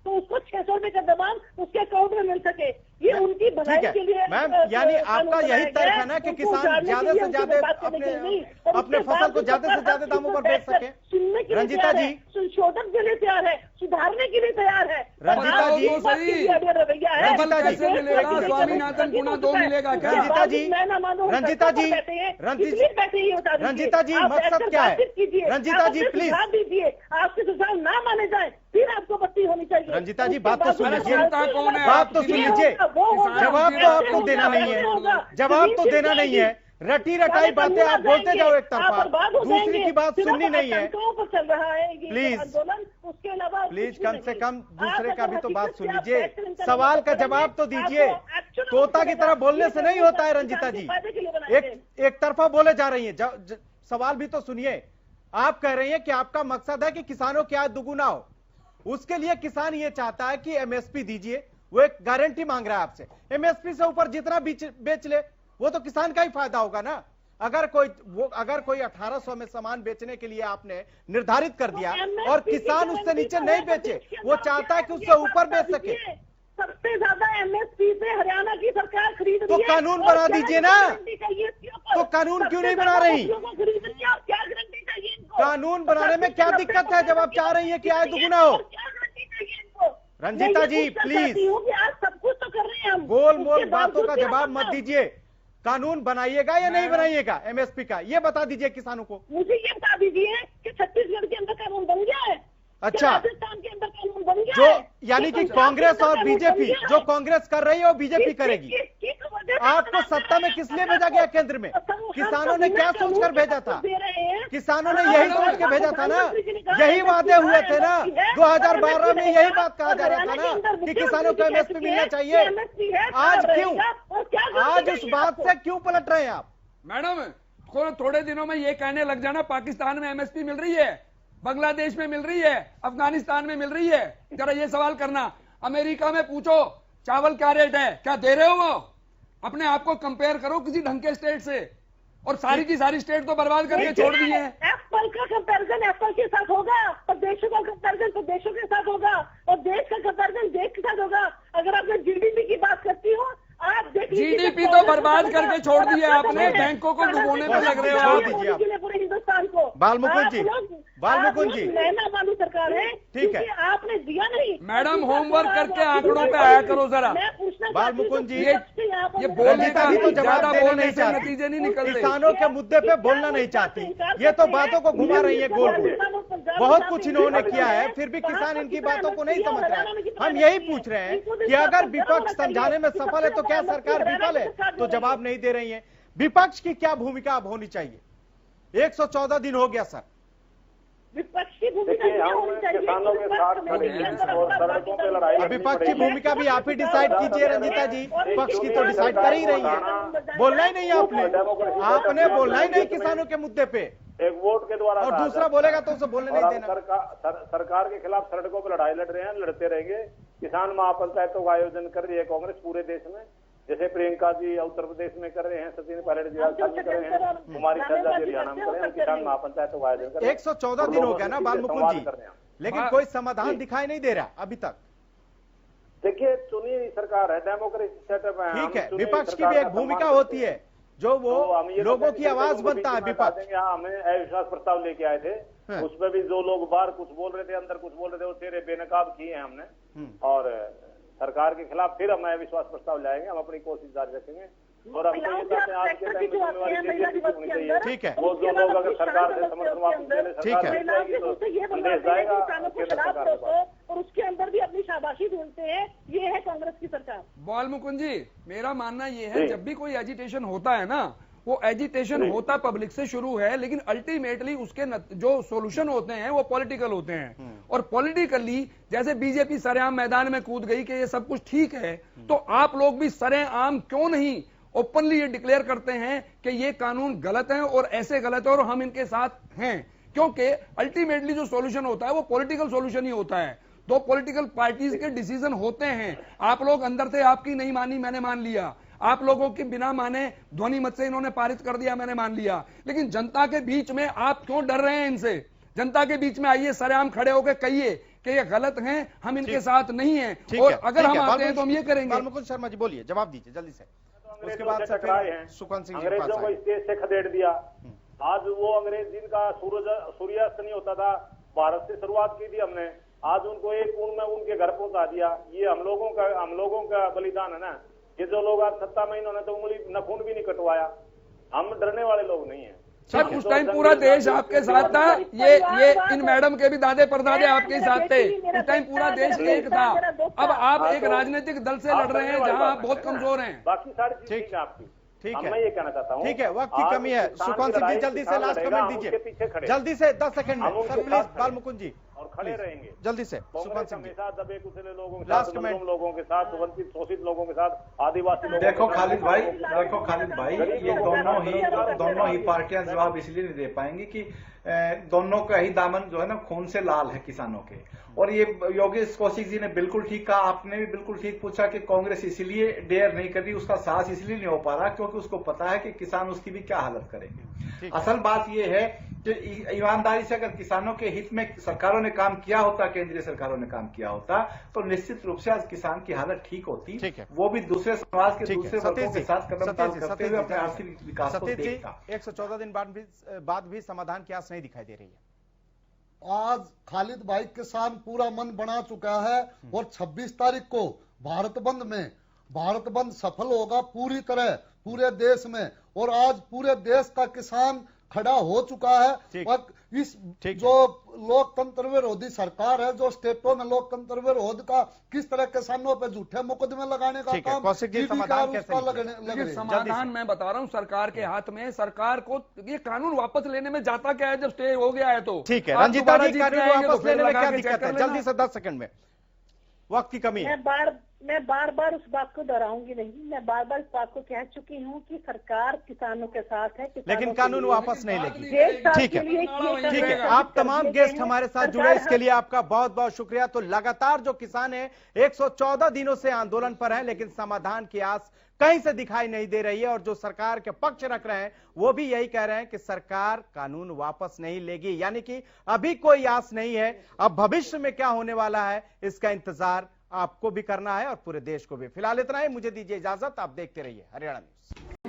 तो उसको 600 रुपए का दाम उसके अकाउंट में मिल सके, ये उनकी भलाई के लिए। मैम, यानी आपका यही तर्क है ना कि किसान ज्यादा से ज्यादा अपने फसल को ज्यादा से ज्यादा दामों पर बेच सके? सुनने के रंजीता जी, संशोधन के लिए तैयार है, सुधारने के लिए तैयार है। रंजीता जी, रवैया है। स्वामीनाथन गुना 2 मिलेगा क्या? रंजीता जी, रंजीता जी, रंजीता जी, मकसद क्या है? रंजीता जी प्लीज दीजिए, आपके सुझाव ना माने जाए फिर आपको बत्ती होनी चाहिए। रंजीता जी, बात तो सुन लीजिए, बात तो सुन लीजिए, जवाब तो आपको देना नहीं है, जवाब तो देना नहीं है। रटी रटाई बातें आप बोलते जाओ एक तरफा, दूसरी की बात सुननी नहीं है। चल रहा है प्लीज, उसके अलावा प्लीज कम से कम दूसरे का भी तो बात सुन लीजिए, सवाल का जवाब तो दीजिए। तोता की तरह बोलने से नहीं होता है रंजीता जी, एक तरफा बोले जा रही है। सवाल भी तो सुनिए। आप कह रही हैं कि आपका मकसद है कि किसानों की आय दुगुना हो, उसके लिए किसान ये चाहता है कि एमएसपी दीजिए, वो एक गारंटी मांग रहा है आपसे। एमएसपी से ऊपर जितना बेच ले वो तो किसान का ही फायदा होगा ना। अगर कोई 1800 में सामान बेचने के लिए आपने निर्धारित कर दिया और किसान उससे नीचे नहीं बेचे, वो चाहता है कि उससे ऊपर बेच सके। सबसे ज्यादा एमएसपी से हरियाणा की सरकार खरीद तो कानून बना दीजिए ना, तो कानून क्यों नहीं बना रही? कानून बनाने में क्या दिक्कत है जब आप चाह रही है कि आय दुगुना हो? रंजीता जी प्लीज, सब कुछ तो कर रहे हैं हम, गोल मोल बातों का जवाब मत दीजिए। कानून बनाइएगा या नहीं बनाइएगा एमएसपी का, ये बता दीजिए किसानों को। मुझे ये बता दीजिए कि छत्तीसगढ़ के अंदर कानून बन गया है? अच्छा, राजस्थान के अंदर कानून बन गया जो है? यानी कि कांग्रेस और बीजेपी, जो कांग्रेस कर रही है वो बीजेपी करेगी। आपको सत्ता में किस लिए भेजा गया केंद्र में? किसानों ने क्या सोचकर भेजा था? किसानों ने यही सोच के भेजा था ना, यही वादे हुए थे ना 2012 में, यही बात कहा जा रहा था ना कि किसानों को एमएसपी मिलना चाहिए। आज क्यों, आज उस बात से क्यों पलट रहे हैं आप? मैडम, थोड़े दिनों में ये कहने लग जाना पाकिस्तान में एमएसपी मिल रही है, बांग्लादेश में मिल रही है, अफगानिस्तान में मिल रही है। जरा ये सवाल करना, अमेरिका में पूछो चावल क्या रेट है, क्या दे रहे हो? वो अपने आप को कंपेयर करो किसी ढंग के स्टेट से, और सारी की सारी स्टेट तो बर्बाद करके छोड़ दी है। एप्पल का कंपैरिजन एप्पल के साथ होगा, और देशों का कंपैरिजन तो देशों के साथ होगा, और देश का कंपैरिजन देश के साथ होगा। अगर आप जीडीपी की बात करती हो, आप देखिए जीडीपी तो बर्बाद करके छोड़ दिया आपने, बैंकों को डुबोने में लग रहे हो आप। पूरे हिंदुस्तान को बालमुकुंद जी, बालमुकुंद जी, नैना वाली सरकार है, ठीक है, आपने दिया नहीं। मैडम होमवर्क करके आंकड़ों पे आया करो जरा। बालमुकुंद जी, ये बोलने का तो ज्यादा बोलने से चाहती, नतीजे नहीं निकलते। किसानों के मुद्दे पे बोलना नहीं चाहती, ये तो बातों को घुमा रही है गोल गोल। बहुत कुछ इन्होंने किया है, फिर भी किसान इनकी बातों को नहीं समझ रहे हैं। हम यही पूछ रहे हैं कि अगर विपक्ष समझाने में सफल है तो क्या सरकार विफल है? तो जवाब नहीं दे रही है। विपक्ष की क्या भूमिका अब होनी चाहिए? 114 दिन हो गया सर। विपक्ष की भूमिका किसानों के साथ खड़े हैं और सड़कों पे लड़ाई। विपक्ष की भूमिका भी आप ही डिसाइड कीजिए रंजीता जी, पक्ष की तो डिसाइड कर ही रही है। बोलना ही नहीं आपने बोलना ही नहीं किसानों के मुद्दे पे। एक वोट के द्वारा और दूसरा बोलेगा तो उसे बोलने नहीं देना। सरकार के खिलाफ सड़कों पर लड़ाई लड़ रहे हैं, लड़ते रहेंगे। किसान महापंचायतों का आयोजन कर रही है कांग्रेस पूरे देश में, जैसे प्रियंका जी उत्तर प्रदेश में कर रहे हैं, सचिन पायलट जी राजस्थान में कर रहे हैं, कुमारी शैलजा जी हरियाणा में कर रहे हैं, किसान महापंचायतों का आयोजन कर रहे हैं। 114 दिन हो गया ना बालमुकुंद जी, लेकिन कोई समाधान दिखाई नहीं दे रहा अभी तक। देखिए, चुनी हुई सरकार है, डेमोक्रेसी सेटअप है, ठीक है, विपक्ष की भी एक भूमिका होती है, जो वो लोगों की आवाज बनता है विपक्ष। हमें अविश्वास प्रस्ताव लेके आए थे, उसमें भी जो लोग बाहर कुछ बोल रहे थे, अंदर कुछ बोल रहे थे, वो तेरे बेनकाब किए हैं हमने। और सरकार के खिलाफ फिर हम अविश्वास प्रस्ताव लाएंगे, हम अपनी कोशिश जारी रखेंगे। और हमको ये कहते हैं आज के टाइम में जिम्मेवारी होनी चाहिए। ठीक है, वो जो लोग अगर सरकार से समर्थन वापस ले ले, ठीक है, संदेश जाएगा और उसके अंदर भी अपनी शाबाशी ढूंढते हैं। ये है कांग्रेस की सरकार। बालमुकुंद जी, मेरा मानना ये है, जब भी कोई एजिटेशन होता है ना, वो एजिटेशन होता पब्लिक से शुरू है, लेकिन अल्टीमेटली उसके जो सॉल्यूशन होते हैं वो पॉलिटिकल होते हैं। और पॉलिटिकली जैसे बीजेपी सरेआम मैदान में कूद गई कि ये सब कुछ ठीक है, तो आप लोग भी सरेआम क्यों नहीं ओपनली ये डिक्लेयर करते हैं कि ये कानून गलत है और ऐसे गलत है और हम इनके साथ हैं? क्योंकि अल्टीमेटली जो सॉल्यूशन होता है वो पॉलिटिकल सॉल्यूशन ही होता है। दो पॉलिटिकल पार्टीज के डिसीजन होते हैं। आप लोग अंदर से आपकी नहीं मानी, मैंने मान लिया। आप लोगों की बिना माने ध्वनि मत से इन्होंने पारित कर दिया, मैंने मान लिया। लेकिन जनता के बीच में आप क्यों डर रहे हैं इनसे? जनता के बीच में आइए, सरेआम खड़े होकर कहिए कि ये गलत हैं, हम इनके साथ नहीं हैं। और अगर हम आते हैं तो हम ये करेंगे। बालमुकुंद शर्मा जी बोलिए, जवाब दीजिए जल्दी से। उसके बाद सुखवंत सिंह जी अंग्रेजों को इस देश से खदेड़ दिया। आज वो अंग्रेज जिनका सूर्यास्त नहीं होता था, भारत से शुरुआत की थी हमने, आज उनको एक खून में उनके घर पहुंचा दिया। ये हम लोगों का बलिदान है ना। ये जो लोग आज सत्ता में, इन्होंने तो उंगली नखून भी नहीं कटवाया। हम डरने वाले लोग नहीं है सर। उस टाइम पूरा देश आपके साथ था। ये इन मैडम के भी दादे परदादे आपके साथ थे। उस टाइम पूरा देश एक था। अब आप एक राजनीतिक दल से लड़ रहे हैं जहां आप बहुत कमजोर हैं। बाकी सारी चीजें आपकी, ठीक है, मैं ये कहना चाहता हूँ। ठीक है, वक्त की कमी है। सुखवंत सिंह जी जल्दी से लास्ट कमेंट दीजिए, जल्दी से 10 सेकंड में सर प्लीज। बालमुकुंद जी और खड़े रहेंगे जल्दी से। सुखवंत सिंह के साथ, दबे कुचले लोगों के लास्ट साथ, कमेंट लोगों के साथ, वंचित शोषित लोगों के साथ, आदिवासी लोगों देखो के खालिद भाई, ये दोनों ही पार्टियां जवाब इसलिए नहीं दे पाएंगी कि दोनों का ही दामन जो है ना खून से लाल है किसानों के। और ये योगेश कौशिक जी ने बिल्कुल ठीक कहा, आपने भी बिल्कुल ठीक पूछा कि कांग्रेस इसलिए डेयर नहीं कर रही, उसका साहस इसलिए नहीं हो पा रहा क्योंकि उसको पता है कि किसान उसकी भी क्या हालत करेंगे। असल बात यह है कि ईमानदारी से अगर किसानों के हित में सरकारों ने काम किया होता, केंद्रीय सरकारों ने काम किया होता, तो निश्चित रूप से आज किसान की हालत ठीक होती। वो भी दूसरे समाज के दूसरे वर्गों के साथ कदम करते हुए अपने आर्थिक विकास को देखता। 114 दिन बाद भी समाधान की आस नहीं दिखाई दे रही है। आज खालिद भाई किसान पूरा मन बना चुका है और 26 तारीख को भारत बंद सफल होगा पूरी तरह पूरे देश में। और आज पूरे देश का किसान खड़ा हो चुका है। और इस जो लोकतंत्र विरोधी सरकार है, जो स्टेटों में लोकतंत्र विरोध का किस तरह किसानों पे झूठे मुकदमे लगाने का काम, समाधान मैं बता रहा हूँ सरकार के हाथ में। सरकार को ये कानून वापस लेने में जाता क्या है जब स्टे हो गया है? तो ठीक है रंजीता जी, कानून वापस लेने में क्या दिक्कत है? जल्दी से 10 सेकंड में, वक्त की कमी है। मैं बार बार उस बात को दोहराऊंगी नहीं। मैं बार बार इस बात को कह चुकी हूँ कि सरकार किसानों के साथ है, लेकिन कानून वापस नहीं लेगी। ठीक है, ठीक है। आप तमाम गेस्ट हमारे साथ जुड़े, इसके लिए आपका बहुत बहुत शुक्रिया। तो लगातार जो किसान है 114 दिनों से आंदोलन पर है, लेकिन समाधान की आस कहीं से दिखाई नहीं दे रही है। और जो सरकार के पक्ष रख रहे हैं वो भी यही कह रहे हैं कि सरकार कानून वापस नहीं लेगी, यानी कि अभी कोई आस नहीं है। अब भविष्य में क्या होने वाला है इसका इंतजार आपको भी करना है और पूरे देश को भी। फिलहाल इतना ही, मुझे दीजिए इजाजत, आप देखते रहिए हरियाणा न्यूज।